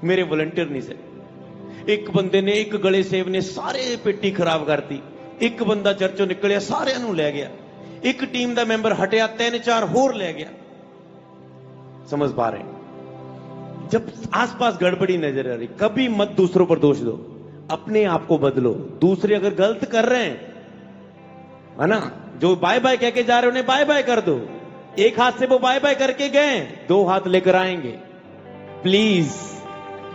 A: मेरे वॉलंटियर नहीं से। एक बंदे ने, एक गले सेव ने सारे पेटी खराब करती, एक बंदा चर्चों निकलिया सारे नु ले गया, एक टीम का मैंबर हटिया 3-4 होर ले गया। समझ पा रहे? जब आसपास गड़बड़ी नजर आ रही, कभी मत दूसरों पर दोष दो, अपने आप को बदलो। दूसरे अगर गलत कर रहे हैं, है ना, जो बाय बाय कह के जा रहे हैं उन्हें बाय बाय कर दो। एक हाथ से वो बाय बाय करके गए, 2 हाथ लेकर आएंगे। प्लीज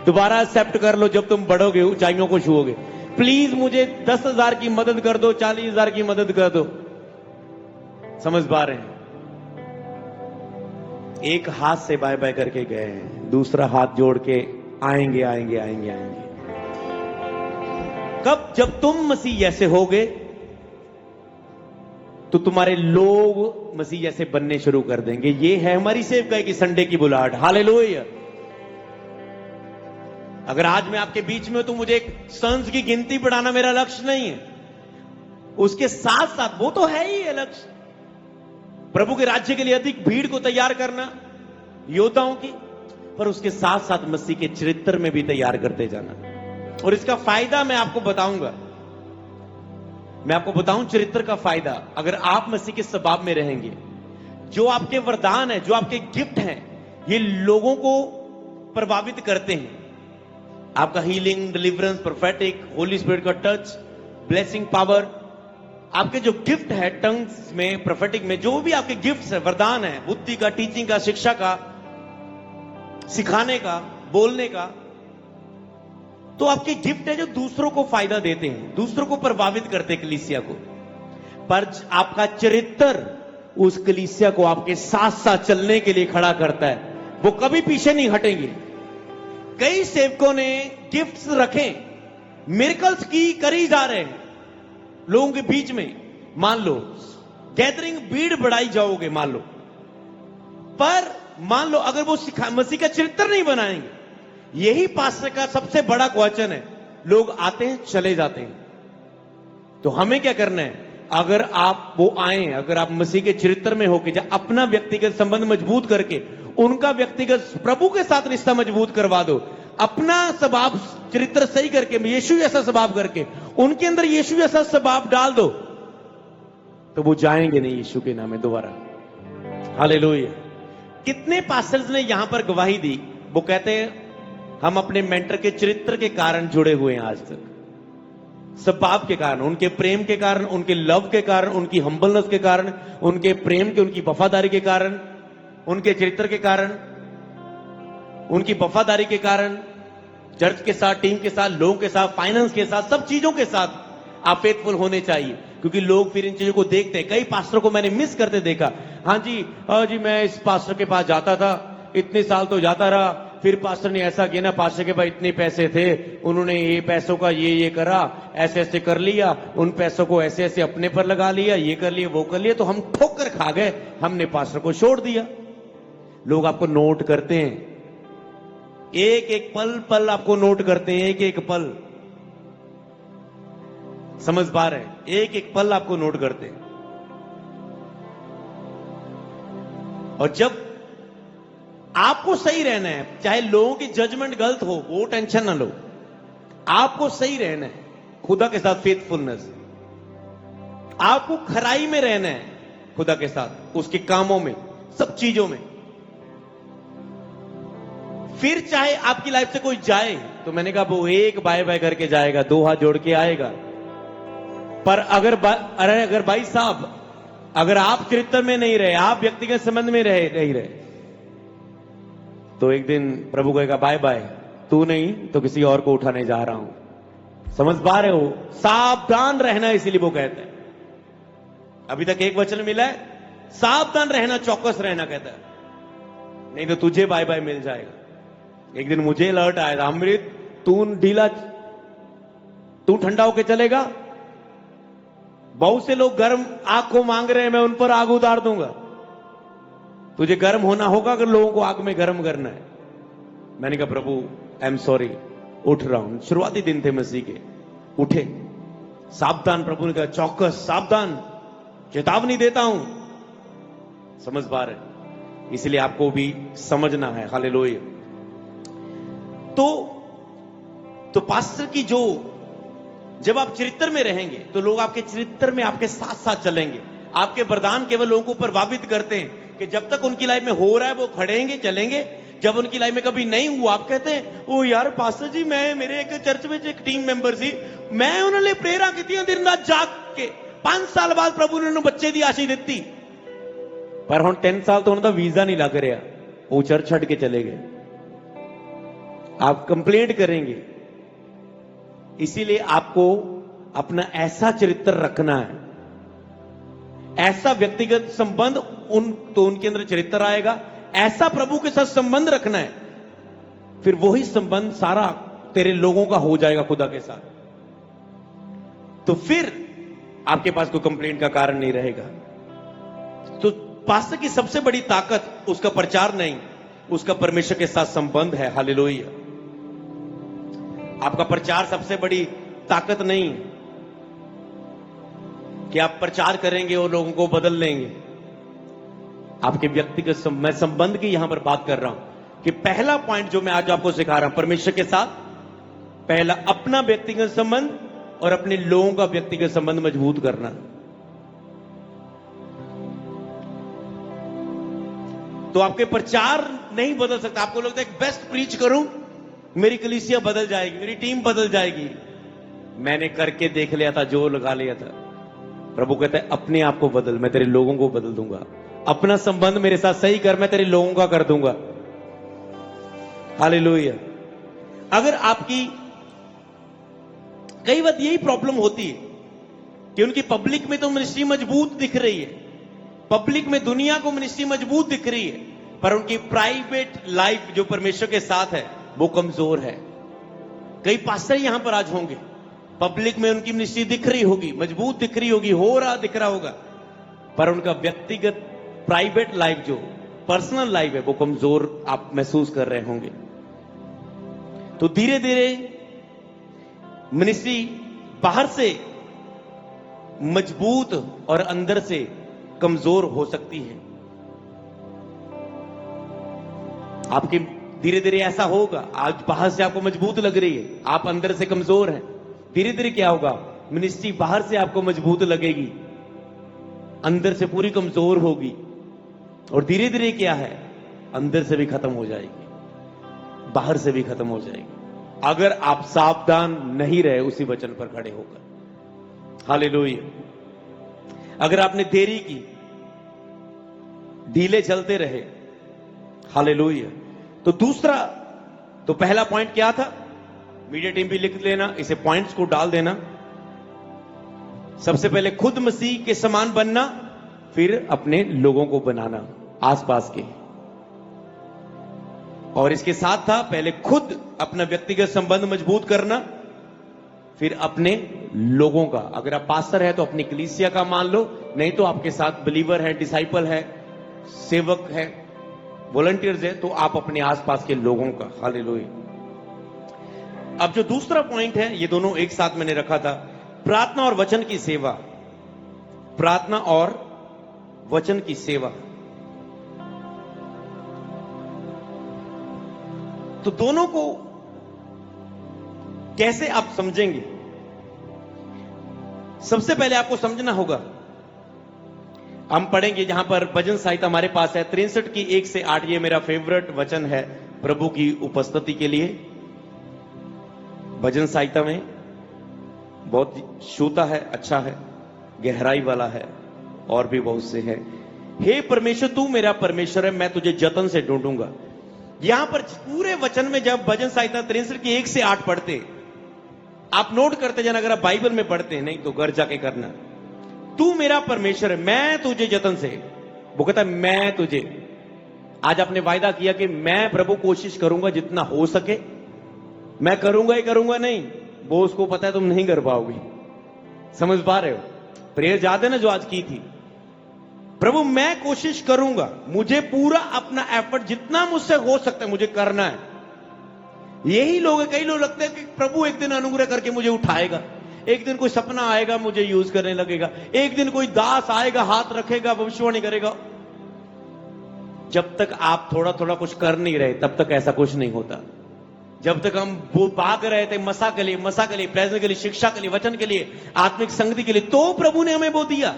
A: दोबारा एक्सेप्ट कर लो, जब तुम बढ़ोगे, ऊंचाइयों को छुओगे। प्लीज मुझे 10,000 की मदद कर दो, 40,000 की मदद कर दो। समझ पा रहे हैं? एक हाथ से बाय बाय करके गए, दूसरा हाथ जोड़ के आएंगे, आएंगे, आएंगे, आएंगे। कब? जब तुम मसीह जैसे होगे तो तुम्हारे लोग मसीह जैसे बनने शुरू कर देंगे। ये है हमारी सेवकाई की संडे की बुलाहट। हालेलुया। अगर आज मैं आपके बीच में हूं तो मुझे एक सन्स की गिनती बढ़ाना मेरा लक्ष्य नहीं है, उसके साथ साथ वो तो है ही है लक्ष्य, प्रभु के राज्य के लिए अधिक भीड़ को तैयार करना, योद्धाओं की, पर उसके साथ साथ मसीह के चरित्र में भी तैयार करते जाना। और इसका फायदा मैं आपको बताऊंगा, मैं आपको बताऊं चरित्र का फायदा। अगर आप मसीह के स्वभाव में रहेंगे, जो आपके वरदान है, जो आपके गिफ्ट हैं, ये लोगों को प्रभावित करते हैं। आपका healing, deliverance, prophetic, Holi spirit का टच, ब्लेसिंग पावर, आपके जो गिफ्ट है टंग्स में, प्रोफेटिक में, जो भी आपके गिफ्ट्स है, वरदान है, बुद्धि का, टीचिंग का, शिक्षा का, सिखाने का, बोलने का, तो आपके गिफ्ट है जो दूसरों को फायदा देते हैं, दूसरों को प्रभावित करते हैं, कलीसिया को। पर आपका चरित्र उस कलीसिया को आपके साथ साथ चलने के लिए खड़ा करता है, वो कभी पीछे नहीं हटेंगे। कई सेवकों ने गिफ्ट्स रखे, मिरेकल्स की करी जा रहे हैं लोगों के बीच में। मान लो गैदरिंग, भीड़ बढ़ाई जाओगे, मान लो, पर मान लो अगर वो मसीह का चरित्र नहीं बनाएंगे, यही पास्टर का सबसे बड़ा क्वेश्चन है। लोग आते हैं, चले जाते हैं, तो हमें क्या करना है? अगर आप वो आए, अगर आप मसीह के चरित्र में होके अपना व्यक्तिगत संबंध मजबूत करके, उनका व्यक्तिगत प्रभु के साथ रिश्ता मजबूत करवा दो, अपना स्वभाव चरित्र सही करके, यीशु जैसा स्वभाव करके, उनके अंदर यीशु जैसा स्वभाव डाल दो, तो वो जाएंगे नहीं यीशु के नाम में दोबारा। हालेलुया। कितने पास्टर्स ने यहां पर गवाही दी, वो कहते हैं हम अपने मेंटर के चरित्र के कारण जुड़े हुए हैं आज तक, स्वभाव के कारण, उनके प्रेम के कारण, उनके लव के कारण, उनकी हम्बलनेस के कारण, उनके प्रेम के, उनकी वफादारी के कारण, उनके चरित्र के कारण, उनकी वफादारी के कारण, चर्च के साथ, टीम के साथ, लोगों के साथ, फाइनेंस के साथ, सब चीजों के साथ आप फेथफुल होने चाहिए, क्योंकि लोग फिर इन चीजों को देखते हैं। कई पास्टर को मैंने मिस करते देखा, हाँ जी मैं इस पास्टर के पास जाता था, इतने साल तो जाता रहा, फिर पास्टर ने ऐसा किया ना, पास्टर के पास इतने पैसे थे, उन्होंने ये पैसों का ये करा, ऐसे ऐसे कर लिया, उन पैसों को ऐसे ऐसे अपने पर लगा लिया, ये कर लिया, वो कर लिया, तो हम ठोकर खा गए, हमने पास्टर को छोड़ दिया। लोग आपको नोट करते हैं, एक एक पल पल आपको नोट करते हैं, एक एक पल, समझ पा रहे हैं, एक एक पल आपको नोट करते हैं। और जब आपको सही रहना है, चाहे लोगों की जजमेंट गलत हो, वो टेंशन ना लो, आपको सही रहना है, खुदा के साथ फेथफुलनेस, आपको खराई में रहना है खुदा के साथ, उसके कामों में, सब चीजों में। फिर चाहे आपकी लाइफ से कोई जाए, तो मैंने कहा वो एक बाय बाय करके जाएगा, दो हाथ जोड़ के आएगा, पर अगर भाई साहब, अगर आप चरित्र में नहीं रहे, आप व्यक्तिगत संबंध में नहीं रहे, तो एक दिन प्रभु कहेगा बाय बाय, तू नहीं तो किसी और को उठाने जा रहा हूं। समझ पा रहे हो? सावधान रहना, इसीलिए वो कहते हैं, अभी तक एक वचन मिला है, सावधान रहना, चौकस रहना कहता है, नहीं तो तुझे बाय बाय मिल जाएगा। एक दिन मुझे अलर्ट आया था, अमृत तू ढीला, तू ठंडा होके चलेगा, बहुत से लोग गर्म आग को मांग रहे हैं, मैं उन पर आग उतार दूंगा, तुझे गर्म होना होगा अगर लोगों को आग में गर्म करना है। मैंने कहा प्रभु आई एम सॉरी, उठ रहा हूं। शुरुआती दिन थे मसीह के, उठे, सावधान, प्रभु ने कहा चौकस, सावधान, चेतावनी देता हूं। समझ पा रहे? इसलिए आपको भी समझना है। हालेलुया। तो पास्टर की जो, जब आप चरित्र में रहेंगे तो लोग आपके चरित्र में आपके साथ साथ चलेंगे। आपके वरदान केवल लोगों को प्रभावित करते हैं कि जब तक उनकी लाइफ में हो रहा है वो खड़ेंगे, चलेंगे। जब उनकी लाइफ में कभी नहीं हुआ, आप कहते हैं ओ यार पास्टर जी, मैं मेरे एक चर्च में एक टीम मेंबर थी, मैं उन्होंने प्रेरणा की थी दिन रात जाग के, 5 साल बाद प्रभु ने बच्चे दी आशीष दी, पर हम 10 साल तो उन्होंने वीजा नहीं लग रहा, वो चर्च छड़ के चले गए। आप कंप्लेंट करेंगे। इसीलिए आपको अपना ऐसा चरित्र रखना है, ऐसा व्यक्तिगत संबंध, तो उनके अंदर चरित्र आएगा, ऐसा प्रभु के साथ संबंध रखना है, फिर वही संबंध सारा तेरे लोगों का हो जाएगा खुदा के साथ। तो फिर आपके पास कोई कंप्लेंट का कारण नहीं रहेगा। तो पास्टर की सबसे बड़ी ताकत उसका प्रचार नहीं, उसका परमेश्वर के साथ संबंध है। हालेलुया। आपका प्रचार सबसे बड़ी ताकत नहीं कि आप प्रचार करेंगे और लोगों को बदल लेंगे। आपके व्यक्तिगत, मैं संबंध की यहां पर बात कर रहा हूं कि पहला पॉइंट जो मैं आज आपको सिखा रहा हूं परमेश्वर के साथ, पहला अपना व्यक्तिगत संबंध और अपने लोगों का व्यक्तिगत संबंध मजबूत करना। तो आपके प्रचार नहीं बदल सकता। आपको लगता है बेस्ट प्रीच करूं, मेरी कलीसिया बदल जाएगी, मेरी टीम बदल जाएगी। मैंने करके देख लिया था, जो लगा लिया था। प्रभु कहता है अपने आप को बदल, मैं तेरे लोगों को बदल दूंगा। अपना संबंध मेरे साथ सही कर, मैं तेरे लोगों का कर दूंगा। हालेलुया। अगर आपकी, कई बार यही प्रॉब्लम होती है कि उनकी पब्लिक में तो मिनिस्ट्री मजबूत दिख रही है, पब्लिक में दुनिया को मिनिस्ट्री मजबूत दिख रही है, पर उनकी प्राइवेट लाइफ जो परमेश्वर के साथ है वो कमजोर है। कई पास्टर यहां पर आज होंगे, पब्लिक में उनकी मिनिस्ट्री दिख रही होगी, मजबूत दिख रही होगी, हो रहा दिख रहा होगा, पर उनका व्यक्तिगत प्राइवेट लाइफ जो पर्सनल लाइफ है वो कमजोर आप महसूस कर रहे होंगे। तो धीरे धीरे मिनिस्ट्री बाहर से मजबूत और अंदर से कमजोर हो सकती है। आपकी धीरे धीरे ऐसा होगा, आज बाहर से आपको मजबूत लग रही है, आप अंदर से कमजोर हैं। धीरे धीरे क्या होगा, मिनिस्ट्री बाहर से आपको मजबूत लगेगी, अंदर से पूरी कमजोर होगी। और धीरे धीरे क्या है, अंदर से भी खत्म हो जाएगी, बाहर से भी खत्म हो जाएगी, अगर आप सावधान नहीं रहे उसी वचन पर खड़े होकर। हालेलुया। अगर आपने देरी की, ढीले चलते रहे, हालेलुया, तो दूसरा, तो पहला पॉइंट क्या था? मीडिया टीम भी लिख लेना, इसे पॉइंट्स को डाल देना। सबसे पहले खुद मसीह के समान बनना, फिर अपने लोगों को बनाना, आसपास के। और इसके साथ था, पहले खुद अपना व्यक्तिगत संबंध मजबूत करना, फिर अपने लोगों का। अगर आप पास्टर है तो अपनी कलीसिया का मान लो, नहीं तो आपके साथ बिलीवर है, डिसाइपल है, सेवक है, वॉलंटियर्स है, तो आप अपने आसपास के लोगों का। हालेलुया। अब जो दूसरा पॉइंट है, ये दोनों एक साथ मैंने रखा था, प्रार्थना और वचन की सेवा। प्रार्थना और वचन की सेवा, तो दोनों को कैसे आप समझेंगे? सबसे पहले आपको समझना होगा, हम पढ़ेंगे जहां पर भजन साहित्य हमारे पास है 63 की 1 से 8। ये मेरा फेवरेट वचन है प्रभु की उपस्थिति के लिए। भजन साहित्य में बहुत शुद्ध है, अच्छा है, गहराई वाला है, और भी बहुत से है। हे परमेश्वर, तू मेरा परमेश्वर है, मैं तुझे जतन से ढूंढूंगा। यहां पर पूरे वचन में जब भजन साहित्य 63 की 1 से 8 पढ़ते, आप नोट करते जाना, अगर आप बाइबल में पढ़ते हैं, नहीं तो घर जाके करना। तू मेरा परमेश्वर है, मैं तुझे जतन से, वो कहता है मैं तुझे। आज आपने वायदा किया कि मैं प्रभु कोशिश करूंगा जितना हो सके, मैं करूंगा ही करूंगा, नहीं, वो उसको पता है तुम नहीं कर पाओगे। समझ पा रहे हो? प्रेयर याद है ना जो आज की थी? प्रभु मैं कोशिश करूंगा, मुझे पूरा अपना एफर्ट जितना मुझसे हो सकता है मुझे करना है। यही लोग हैं, कई लोग लगते हैं कि प्रभु एक दिन अनुग्रह करके मुझे उठाएगा, एक दिन कोई सपना आएगा मुझे यूज करने लगेगा, एक दिन कोई दास आएगा हाथ रखेगा भविष्यवाणी करेगा। जब तक आप थोड़ा थोड़ा कुछ कर नहीं रहे तब तक ऐसा कुछ नहीं होता। जब तक हम वो भाग रहे थे मसा के लिए, प्रेजेंस के लिए, शिक्षा के लिए, वचन के लिए, आत्मिक संगति के लिए, तो प्रभु ने हमें वो दिया।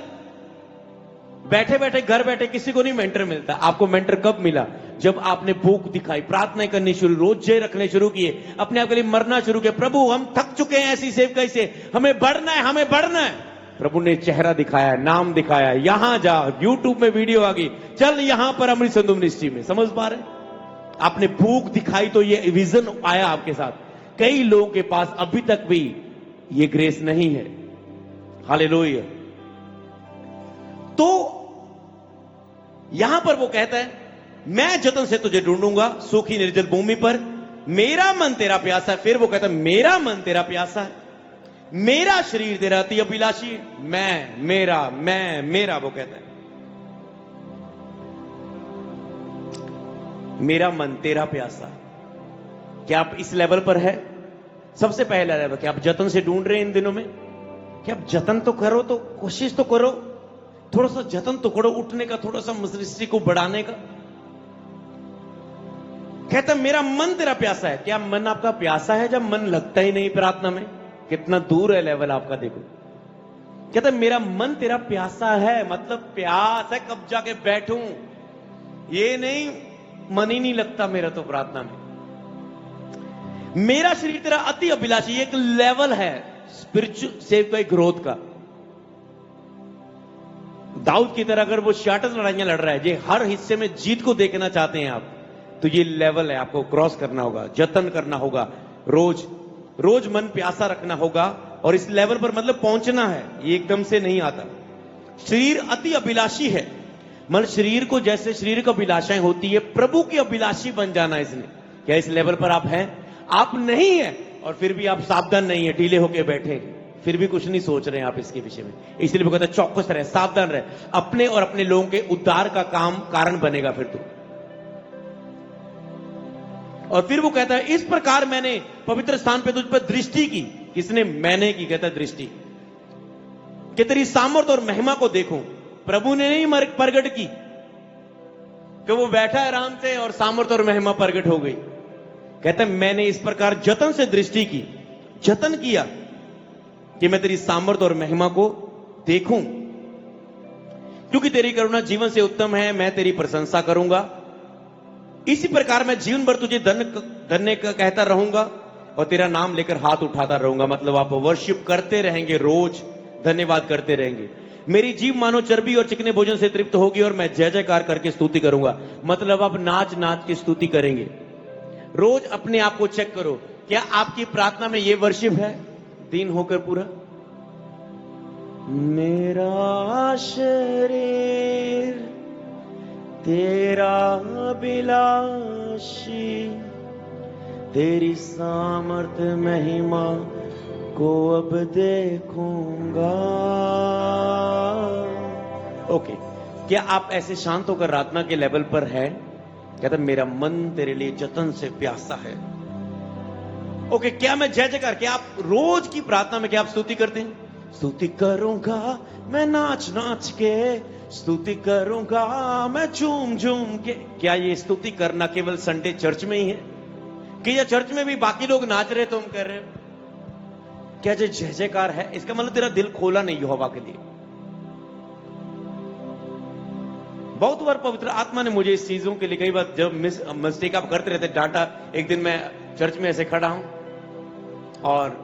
A: बैठे बैठे घर बैठे किसी को नहीं मेंटर मिलता। आपको मेंटर कब मिला? जब आपने भूख दिखाई, प्रार्थना करनी शुरू, रोजे रखने शुरू किए, अपने आप के लिए मरना शुरू किया। प्रभु हम थक चुके हैं ऐसी सेवकाई से, हमें बढ़ना है, हमें बढ़ना है। प्रभु ने चेहरा दिखाया, नाम दिखाया, यहां जा, यूट्यूब में वीडियो आ गई, चल यहां पर अमृत संधु मिनिस्ट्री में। समझ पा रहे? आपने भूख दिखाई तो ये विजन आया आपके साथ। कई लोगों के पास अभी तक भी ये ग्रेस नहीं है। हालेलुया। तो यहां पर वो कहता है मैं जतन से तुझे ढूंढूंगा सूखी निर्जल भूमि पर, मेरा मन तेरा प्यासा है। फिर वो कहता है मेरा मन तेरा प्यासा है, मेरा शरीर तेरा अति अभिलाषी। मैं मेरा वो कहता है मेरा मन तेरा प्यासा। क्या आप इस लेवल पर है? सबसे पहला लेवल, क्या आप जतन से ढूंढ रहे हैं इन दिनों में? क्या आप जतन तो करो, तो कोशिश तो करो, थोड़ा सा जतन तो करो उठने का, थोड़ा सा मिनिस्ट्री को बढ़ाने का। कहता है मेरा मन तेरा प्यासा है। क्या मन आपका प्यासा है जब मन लगता ही नहीं प्रार्थना में? कितना दूर है लेवल आपका, देखो। कहता है मेरा मन तेरा प्यासा है, मतलब प्यास है कब जाके बैठूं, ये नहीं मन ही नहीं लगता मेरा तो प्रार्थना में। मेरा शरीर तेरा अति अभिलाषी, एक लेवल है स्पिरिचुअल सेवकाई ग्रोथ का। दाऊद की तरह अगर वो 66 लड़ाइयां लड़ रहा है, ये हर हिस्से में जीत को देखना चाहते हैं आप, तो ये लेवल है, आपको क्रॉस करना होगा, जतन करना होगा, रोज रोज मन प्यासा रखना होगा, और इस लेवल पर मतलब पहुंचना है, ये एकदम से नहीं आता। शरीर अति अभिलाषी है, मतलब शरीर को जैसे शरीर की अभिलाषाएं होती है, प्रभु की अभिलाषी बन जाना इसने। क्या इस लेवल पर आप हैं? आप नहीं है, और फिर भी आप सावधान नहीं है, ढीले होके बैठे, फिर भी कुछ नहीं सोच रहे हैं आप इसके विषय में। इसलिए वो कहता है चौकस रहे, सावधान रहे, अपने और अपने लोगों के उद्धार का काम कारण बनेगा फिर तो। और फिर वो कहता है इस प्रकार मैंने पवित्र स्थान पे तुझ पर दृष्टि की। किसने? मैंने की। कहता है दृष्टि कि तेरी सामर्थ और महिमा को देखूं। प्रभु ने नहीं प्रगट की कि वो बैठा है आराम से और सामर्थ और महिमा प्रगट हो गई। कहता है मैंने इस प्रकार जतन से दृष्टि की, जतन किया कि मैं तेरी सामर्थ और महिमा को देखूं, क्योंकि तेरी करुणा जीवन से उत्तम है, मैं तेरी प्रशंसा करूंगा। इसी प्रकार मैं जीवन भर तुझे धन्य कहता रहूंगा और तेरा नाम लेकर हाथ उठाता रहूंगा। मतलब आप वर्शिप करते रहेंगे, रोज धन्यवाद करते रहेंगे। मेरी जीभ मानो चर्बी और चिकने भोजन से तृप्त होगी और मैं जय जयकार करके स्तुति करूंगा। मतलब आप नाच नाच की स्तुति करेंगे। रोज अपने आप को चेक करो, क्या आपकी प्रार्थना में ये वर्शिप है दिन होकर पूरा? मेरा शरीर तेरा अभिलाषी, तेरी सामर्थ्य महिमा को अब देखूंगा। ओके, क्या आप ऐसे शांत होकर प्रार्थना के लेवल पर है? कहता मेरा मन तेरे लिए जतन से प्यासा है। ओके, क्या मैं जय जयकार, क्या आप रोज की प्रार्थना में क्या आप स्तुति करते हैं? स्तुति करूंगा मैं नाच नाच के, स्तुति करूंगा मैं झूम झूम के। क्या ये स्तुति करना केवल संडे चर्च में ही है कि या चर्च में भी बाकी लोग नाच रहे तो हम कर रहे हो? क्या जो जय जयकार है इसका मतलब तेरा दिल खोला नहीं यहोवा के लिए। बहुत बार पवित्र आत्मा ने मुझे इस चीजों के लिए कई बार जब मिस्टेक आप करते रहते डांटा। एक दिन मैं चर्च में ऐसे खड़ा हूं और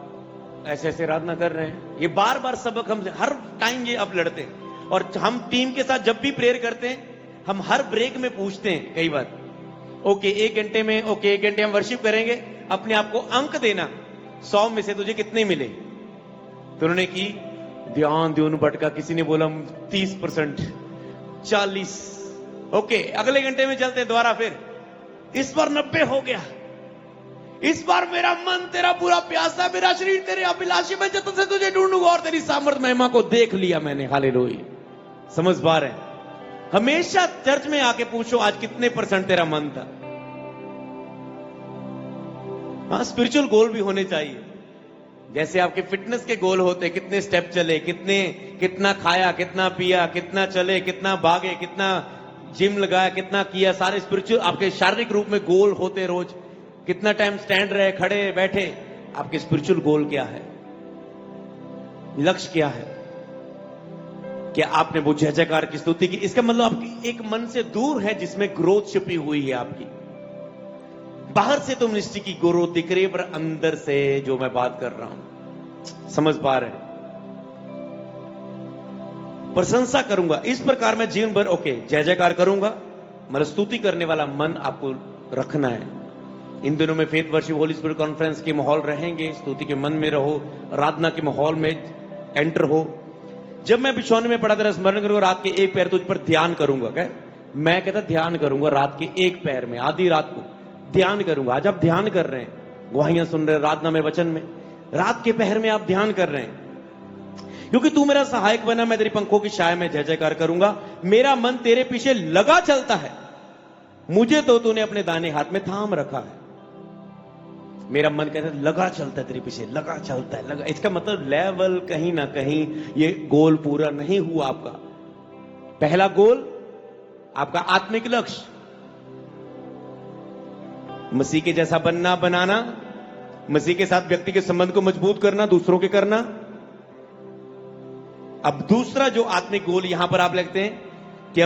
A: ऐसे ऐसे आराधना कर रहे हैं, ये बार बार सबक हम हर टाइम ये अब लड़ते हैं। और हम टीम के साथ जब भी प्रेयर करते हैं हम हर ब्रेक में पूछते हैं कई बार, ओके 1 घंटे में, ओके 1 घंटे हम वर्शिप करेंगे, अपने आप को अंक देना 100 में से तुझे कितने मिले? तो उन्होंने की ध्यान द्योन भटका, किसी ने बोला 30%, 40। ओके, अगले घंटे में चलते दोबारा, फिर इस बार 90 हो गया। इस बार मेरा मन तेरा पूरा प्यासा, मेरा शरीर तेरे अभिलाषी, मैं जतन से तुझे ढूंढूंगा और तेरी सामर्थ महिमा को देख लिया मैंने। हालेलुया। समझ पा रहे हैं? हमेशा चर्च में आके पूछो आज कितने % तेरा मन था। हाँ, स्पिरिचुअल गोल भी होने चाहिए। जैसे आपके फिटनेस के गोल होते, कितने स्टेप चले, कितना खाया, कितना पिया, कितना चले, कितना भागे, कितना जिम लगाया, कितना किया, सारे स्पिरिचुअल आपके शारीरिक रूप में गोल होते। रोज कितना टाइम स्टैंड रहे, खड़े बैठे, आपके स्पिरिचुअल गोल क्या है, लक्ष्य क्या है? क्या आपने वो जय जयकार की स्तुति की? इसका मतलब आपकी एक मन से दूर है जिसमें ग्रोथ छिपी हुई है आपकी। बाहर से तो मिनिस्ट्री की ग्रोथ दिख रही है, पर अंदर से जो मैं बात कर रहा हूं, समझ पा रहे हैं? प्रशंसा करूंगा, इस प्रकार मैं जीवन भर ओके जय जयकार करूंगा। मतलब स्तुति करने वाला मन आपको रखना है। इन दिनों में faith worship Holi spirit conference के माहौल रहेंगे, स्तुति के मन में रहो, आराधना के माहौल में एंटर हो। जब मैं बिछौने में पड़ा तेरा स्मरण करूंगा, रात के एक पैर तुझ पर ध्यान करूंगा। क्या मैं कहता ध्यान करूंगा रात के एक पैर में, आधी रात को ध्यान करूंगा। आज आप ध्यान कर रहे हैं, गवाहियां सुन रहे हैं, आराधना में, वचन में, रात के पहर में आप ध्यान कर रहे हैं। क्योंकि तू मेरा सहायक बना, मैं तेरी पंखों की छाया में जय जयकार करूंगा। मेरा मन तेरे पीछे लगा चलता है, मुझे तो तूने अपने दाहिने हाथ में थाम रखा है। मेरा मन कहता है लगा चलता है तेरे पीछे, लगा चलता है, लगा। इसका मतलब लेवल कहीं ना कहीं ये गोल पूरा नहीं हुआ आपका। पहला गोल आपका आत्मिक लक्ष्य, मसीह के जैसा बनना, बनाना, मसीह के साथ व्यक्ति के संबंध को मजबूत करना, दूसरों के करना। अब दूसरा जो आत्मिक गोल यहां पर आप लिखते हैं कि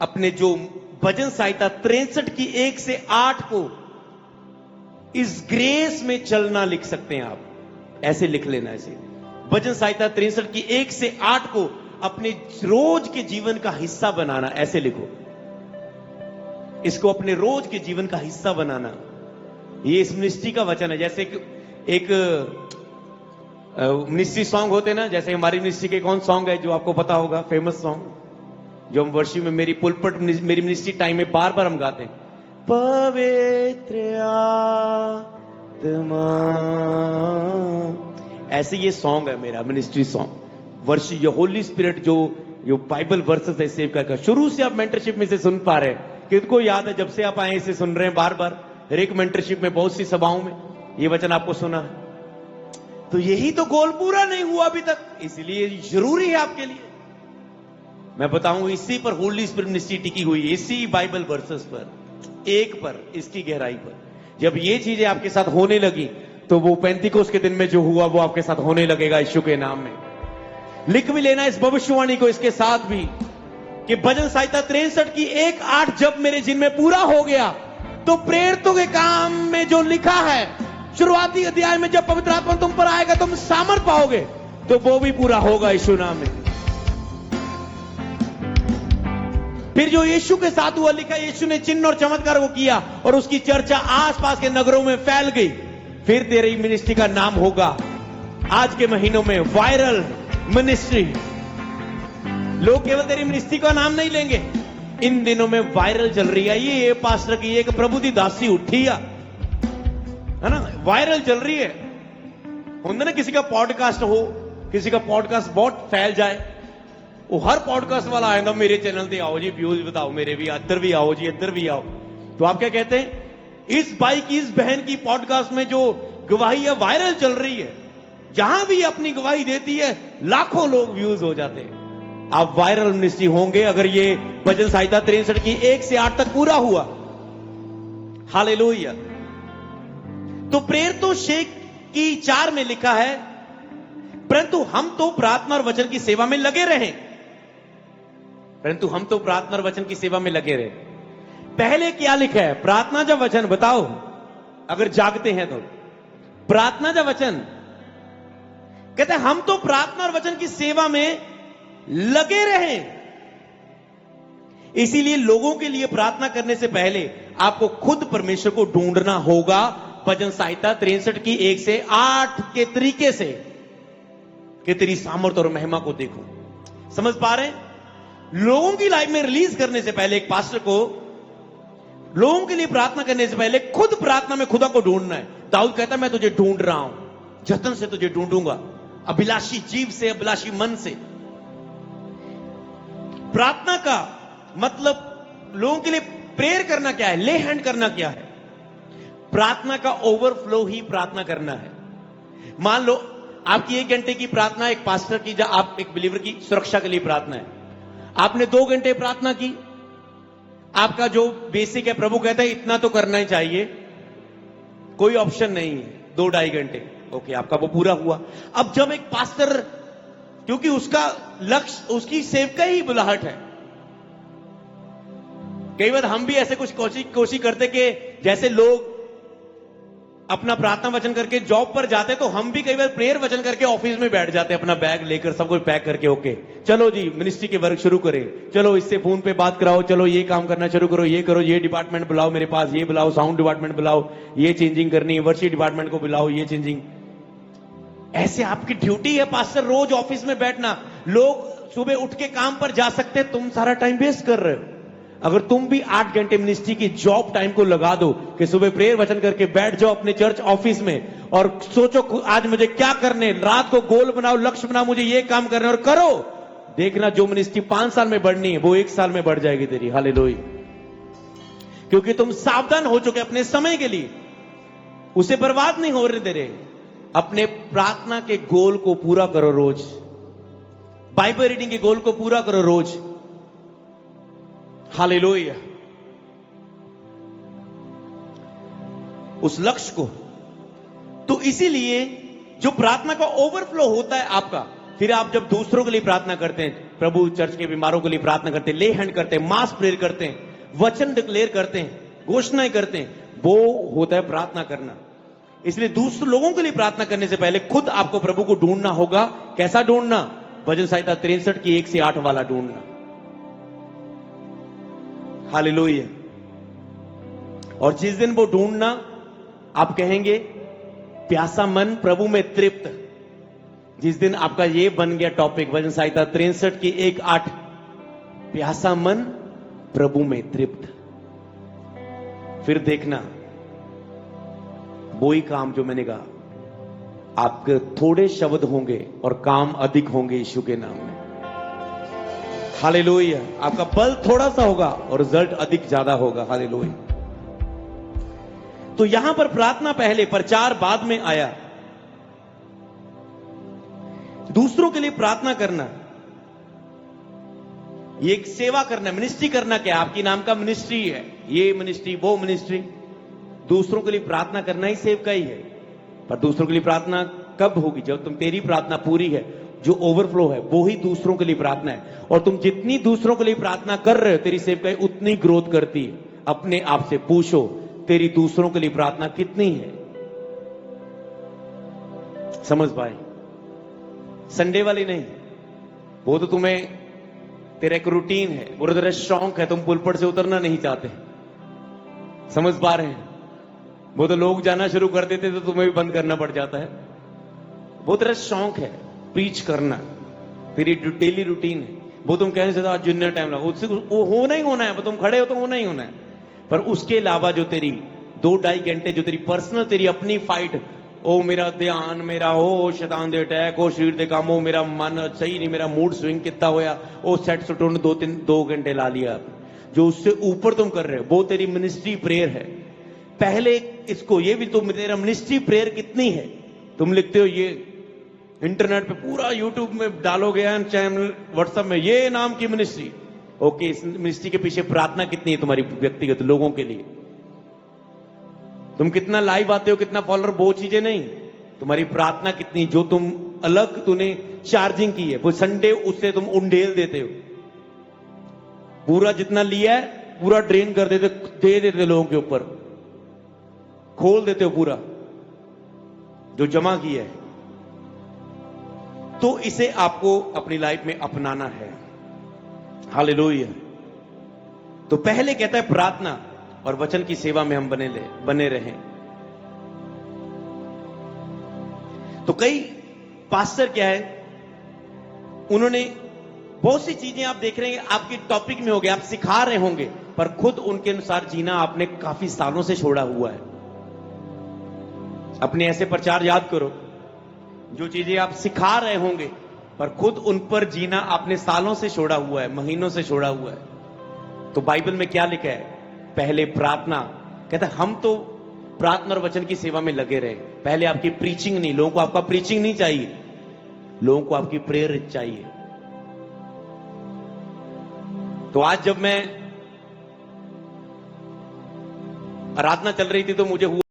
A: अपने जो भजन संहिता 63 की 1 से 8 को इस ग्रेस में चलना लिख सकते हैं आप, ऐसे लिख लेना। ऐसे भजन संहिता 63 की 1 से 8 को अपने रोज के जीवन का हिस्सा बनाना, ऐसे लिखो। इसको अपने रोज के जीवन का हिस्सा बनाना, ये इस मिनिस्ट्री का वचन है। जैसे एक मिनिस्ट्री सॉन्ग होते ना, जैसे हमारी मिनिस्ट्री के कौन सॉन्ग है जो आपको पता होगा, फेमस सॉन्ग जो हम वर्षी में, मेरी पुलपट, मेरी मिनिस्ट्री टाइम में बार बार हम गाते हैं, पवित्र आत्मा। ऐसे ये सॉन्ग है मेरा मिनिस्ट्री सॉन्ग, वर्षी ये होली स्पिरिट जो बाइबल वर्सेस है सेव कर। शुरू से आप मेंटरशिप में से सुन पा रहे हैं, किसको याद है जब से आप आए इसे सुन रहे हैं बार बार, हर एक मेंटरशिप में, बहुत सी सभाओं में ये वचन आपको सुना है। तो यही तो गोल पूरा नहीं हुआ अभी तक, इसलिए जरूरी है आपके लिए। मैं बताऊं, इसी पर होली स्पिरिट मिनिस्ट्री टिकी हुई है, इसी बाइबल वर्सेस पर, एक पर, इसकी गहराई पर। जब ये चीजें आपके साथ होने लगी तो वो पेंतिकोस के दिन में जो हुआ वो आपके साथ होने लगेगा यीशु के नाम में। लिख भी लेना इस भविष्यवाणी को इसके साथ भी, कि भजन संहिता 63 की 1:8 जब मेरे जिन में पूरा हो गया तो प्रेरितों के काम में जो लिखा है शुरुआती अध्याय में, जब पवित्र आत्मा तुम पर आएगा तुम सामर्थ पाओगे, तो वो भी पूरा होगा यीशु नाम में। फिर जो यीशु के साथ हुआ लिखा, यीशु ने चिन्ह और चमत्कार को किया और उसकी चर्चा आसपास के नगरों में फैल गई। फिर तेरी मिनिस्ट्री का नाम होगा आज के महीनों में वायरल मिनिस्ट्री। लोग केवल तेरी मिनिस्ट्री का नाम नहीं लेंगे, इन दिनों में वायरल चल रही है ये पास्टर की एक प्रभु दी दासी उठी है ना, वायरल चल रही है। होता ना किसी का पॉडकास्ट हो, किसी का पॉडकास्ट बहुत फैल जाए, वो हर पॉडकास्ट वाला आएगा मेरे चैनल पे आओ जी, व्यूज बताओ मेरे भी, इधर भी आओ जी, इधर भी आओ। तो आप क्या कहते हैं, इस भाई की इस बहन की पॉडकास्ट में जो गवाही है वायरल चल रही है, जहां भी अपनी गवाही देती है लाखों लोग व्यूज हो जाते हैं। आप वायरल मिनिस्ट्री होंगे अगर ये भजन संहिता 63 की 1 से 8 तक पूरा हुआ। हालेलुया। तो प्रेरितों 6 की 4 में लिखा है, परंतु हम तो प्रार्थना और वचन की सेवा में लगे रहें। परंतु हम तो प्रार्थना और वचन की सेवा में लगे रहे। पहले क्या लिखा है, प्रार्थना या वचन? बताओ अगर जागते हैं तो। प्रार्थना या वचन? कहते हैं हम तो प्रार्थना और वचन की सेवा में लगे रहें। इसीलिए लोगों के लिए प्रार्थना करने से पहले आपको खुद परमेश्वर को ढूंढना होगा, भजन संहिता 63 की 1 से 8 के तरीके से, कि तेरी सामर्थ्य और महिमा को देखो। समझ पा रहे हैं? लोगों की लाइफ में रिलीज करने से पहले, एक पास्टर को लोगों के लिए प्रार्थना करने से पहले खुद प्रार्थना में खुदा को ढूंढना है। दाऊद कहता है मैं तुझे ढूंढ रहा हूं, जतन से तुझे ढूंढूंगा, अभिलाषी जीव से, अभिलाषी मन से। प्रार्थना का मतलब लोगों के लिए प्रेयर करना क्या है, ले हैंड करना क्या है? प्रार्थना का ओवरफ्लो ही प्रार्थना करना है। मान लो आपकी 1 घंटे की प्रार्थना एक पास्टर की, या आप एक बिलीवर की सुरक्षा के लिए प्रार्थना है, आपने 2 घंटे प्रार्थना की, आपका जो बेसिक है प्रभु कहता है इतना तो करना ही चाहिए, कोई ऑप्शन नहीं है, 2-2.5 घंटे, ओके, आपका वो पूरा हुआ। अब जब एक पास्टर, क्योंकि उसका लक्ष्य उसकी सेवका ही बुलाहट है, कई बार हम भी ऐसे कुछ कोशिश करते कि जैसे लोग अपना प्रार्थना वचन करके जॉब पर जाते, तो हम भी कई बार प्रेयर वचन करके ऑफिस में बैठ जाते, अपना बैग लेकर सब कुछ पैक करके, ओके चलो जी मिनिस्ट्री के वर्क शुरू करें, चलो इससे फोन पे बात कराओ, चलो ये काम करना शुरू करो, ये करो, ये डिपार्टमेंट बुलाओ मेरे पास, ये बुलाओ, साउंड डिपार्टमेंट बुलाओ, ये चेंजिंग करनी है, वर्शिप डिपार्टमेंट को बुलाओ, ये चेंजिंग। ऐसे आपकी ड्यूटी है पास्टर रोज ऑफिस में बैठना। लोग सुबह उठ के काम पर जा सकते, तुम सारा टाइम वेस्ट कर रहे हो। अगर तुम भी 8 घंटे मिनिस्ट्री की जॉब टाइम को लगा दो कि सुबह प्रेयर वचन करके बैठ जाओ अपने चर्च ऑफिस में और सोचो आज मुझे क्या करने, रात को गोल बनाओ, लक्ष्य बनाओ, मुझे ये काम करना है, और करो, देखना जो मिनिस्ट्री 5 साल में बढ़नी है वो 1 साल में बढ़ जाएगी तेरी। हालेलुया। क्योंकि तुम सावधान हो चुके अपने समय के लिए, उसे बर्बाद नहीं हो रहे दे रहे। अपने प्रार्थना के गोल को पूरा करो रोज, बाइबल रीडिंग के गोल को पूरा करो रोज। हालेलुया। उस लक्ष्य को, तो इसीलिए जो प्रार्थना का ओवरफ्लो होता है आपका, फिर आप जब दूसरों के लिए प्रार्थना करते हैं, प्रभु चर्च के बीमारों के लिए प्रार्थना करते हैं, ले हैंड करते हैं, मास प्रेयर करते हैं, वचन डिक्लेयर करते हैं, घोषणाएं करते हैं, वो होता है प्रार्थना करना। इसलिए दूसरे लोगों के लिए प्रार्थना करने से पहले खुद आपको प्रभु को ढूंढना होगा। कैसा ढूंढना? भजन संहिता 63 की 1 से 8 वाला ढूंढना। हालेलुया। और जिस दिन वो ढूंढना, आप कहेंगे प्यासा मन प्रभु में तृप्त, जिस दिन आपका ये बन गया टॉपिक भजन संहिता 63 की 1:8, प्यासा मन प्रभु में तृप्त, फिर देखना वही काम जो मैंने कहा, आपके थोड़े शब्द होंगे और काम अधिक होंगे यीशु के नाम में। हालेलुया। आपका बल थोड़ा सा होगा और रिजल्ट अधिक ज्यादा होगा। हालेलुया। तो यहां पर प्रार्थना पहले, प्रचार बाद में आया। दूसरों के लिए प्रार्थना करना, ये एक सेवा करना, मिनिस्ट्री करना। क्या आपकी नाम का मिनिस्ट्री है, ये मिनिस्ट्री, वो मिनिस्ट्री। दूसरों के लिए प्रार्थना करना ही सेवकाई है। पर दूसरों के लिए प्रार्थना कब होगी? जब तुम, तेरी प्रार्थना पूरी है जो ओवरफ्लो है वो ही दूसरों के लिए प्रार्थना है। और तुम जितनी दूसरों के लिए प्रार्थना कर रहे हो, तेरी सेवकाई उतनी ग्रोथ करती है। अपने आप से पूछो, तेरी दूसरों के लिए प्रार्थना कितनी है? समझ पाए? संडे वाली नहीं, वो तो तुम्हें, तेरा एक रूटीन है, वो तेरा शौक है, तुम पुलपट से उतरना नहीं चाहते। समझ पा रहे हैं? वो तो लोग जाना शुरू कर देते तो तुम्हें भी बंद करना पड़ जाता है। वो तेरा शौक है प्रीच करना, तेरी डेली रूटीन है। वो तुम कहने से आज जितना टाइम लगा, उससे वो होना ही होना है। वो तुम खड़े हो तो होना ही होना है। पर उसके अलावा जो तेरी 2-2.5 घंटे जो तेरी पर्सनल, तेरी अपनी फाइट, ओ मेरा ध्यान, मेरा हो शैतान दे अटैक, ओ शरीर दे काम, ओ मेरा मन सही नहीं, मेरा मूड स्विंग कितना होया, ओ सेट सुटोन 2 घंटे ला लिया, जो उससे ऊपर तुम कर रहे हो वो तेरी मिनिस्ट्री प्रेयर है। पहले इसको, ये भी तुम, तेरा मिनिस्ट्री प्रेयर कितनी है? तुम लिखते हो ये इंटरनेट पे पूरा यूट्यूब में डालोगे, चैनल व्हाट्सएप में, ये नाम की मिनिस्ट्री। ओके, इस मिनिस्ट्री के पीछे प्रार्थना कितनी है तुम्हारी व्यक्तिगत लोगों के लिए? तुम कितना लाइव आते हो, कितना फॉलोअर, वो चीजें नहीं, तुम्हारी प्रार्थना कितनी, जो तुम अलग तूने चार्जिंग की है, वो संडे उससे तुम उंडेल देते हो। पूरा जितना लिया है पूरा ड्रेन कर देते, दे देते लोगों के ऊपर, खोल देते हो पूरा जो जमा किया है। तो इसे आपको अपनी लाइफ में अपनाना है। हालेलुया। तो पहले कहता है प्रार्थना और वचन की सेवा में हम बने रहें। तो कई पास्टर क्या है, उन्होंने बहुत सी चीजें आप देख रहे हैं आपके टॉपिक में हो गए, आप सिखा रहे होंगे, पर खुद उनके अनुसार जीना आपने काफी सालों से छोड़ा हुआ है। अपने ऐसे प्रचार याद करो, जो चीजें आप सिखा रहे होंगे पर खुद उन पर जीना आपने सालों से छोड़ा हुआ है, महीनों से छोड़ा हुआ है। तो बाइबल में क्या लिखा है? पहले प्रार्थना, कहता है हम तो प्रार्थना और वचन की सेवा में लगे रहे। पहले आपकी प्रीचिंग नहीं, लोगों को आपका प्रीचिंग नहीं चाहिए, लोगों को आपकी प्रेयर चाहिए। तो आज जब मैं आराधना चल रही थी तो मुझे हुआ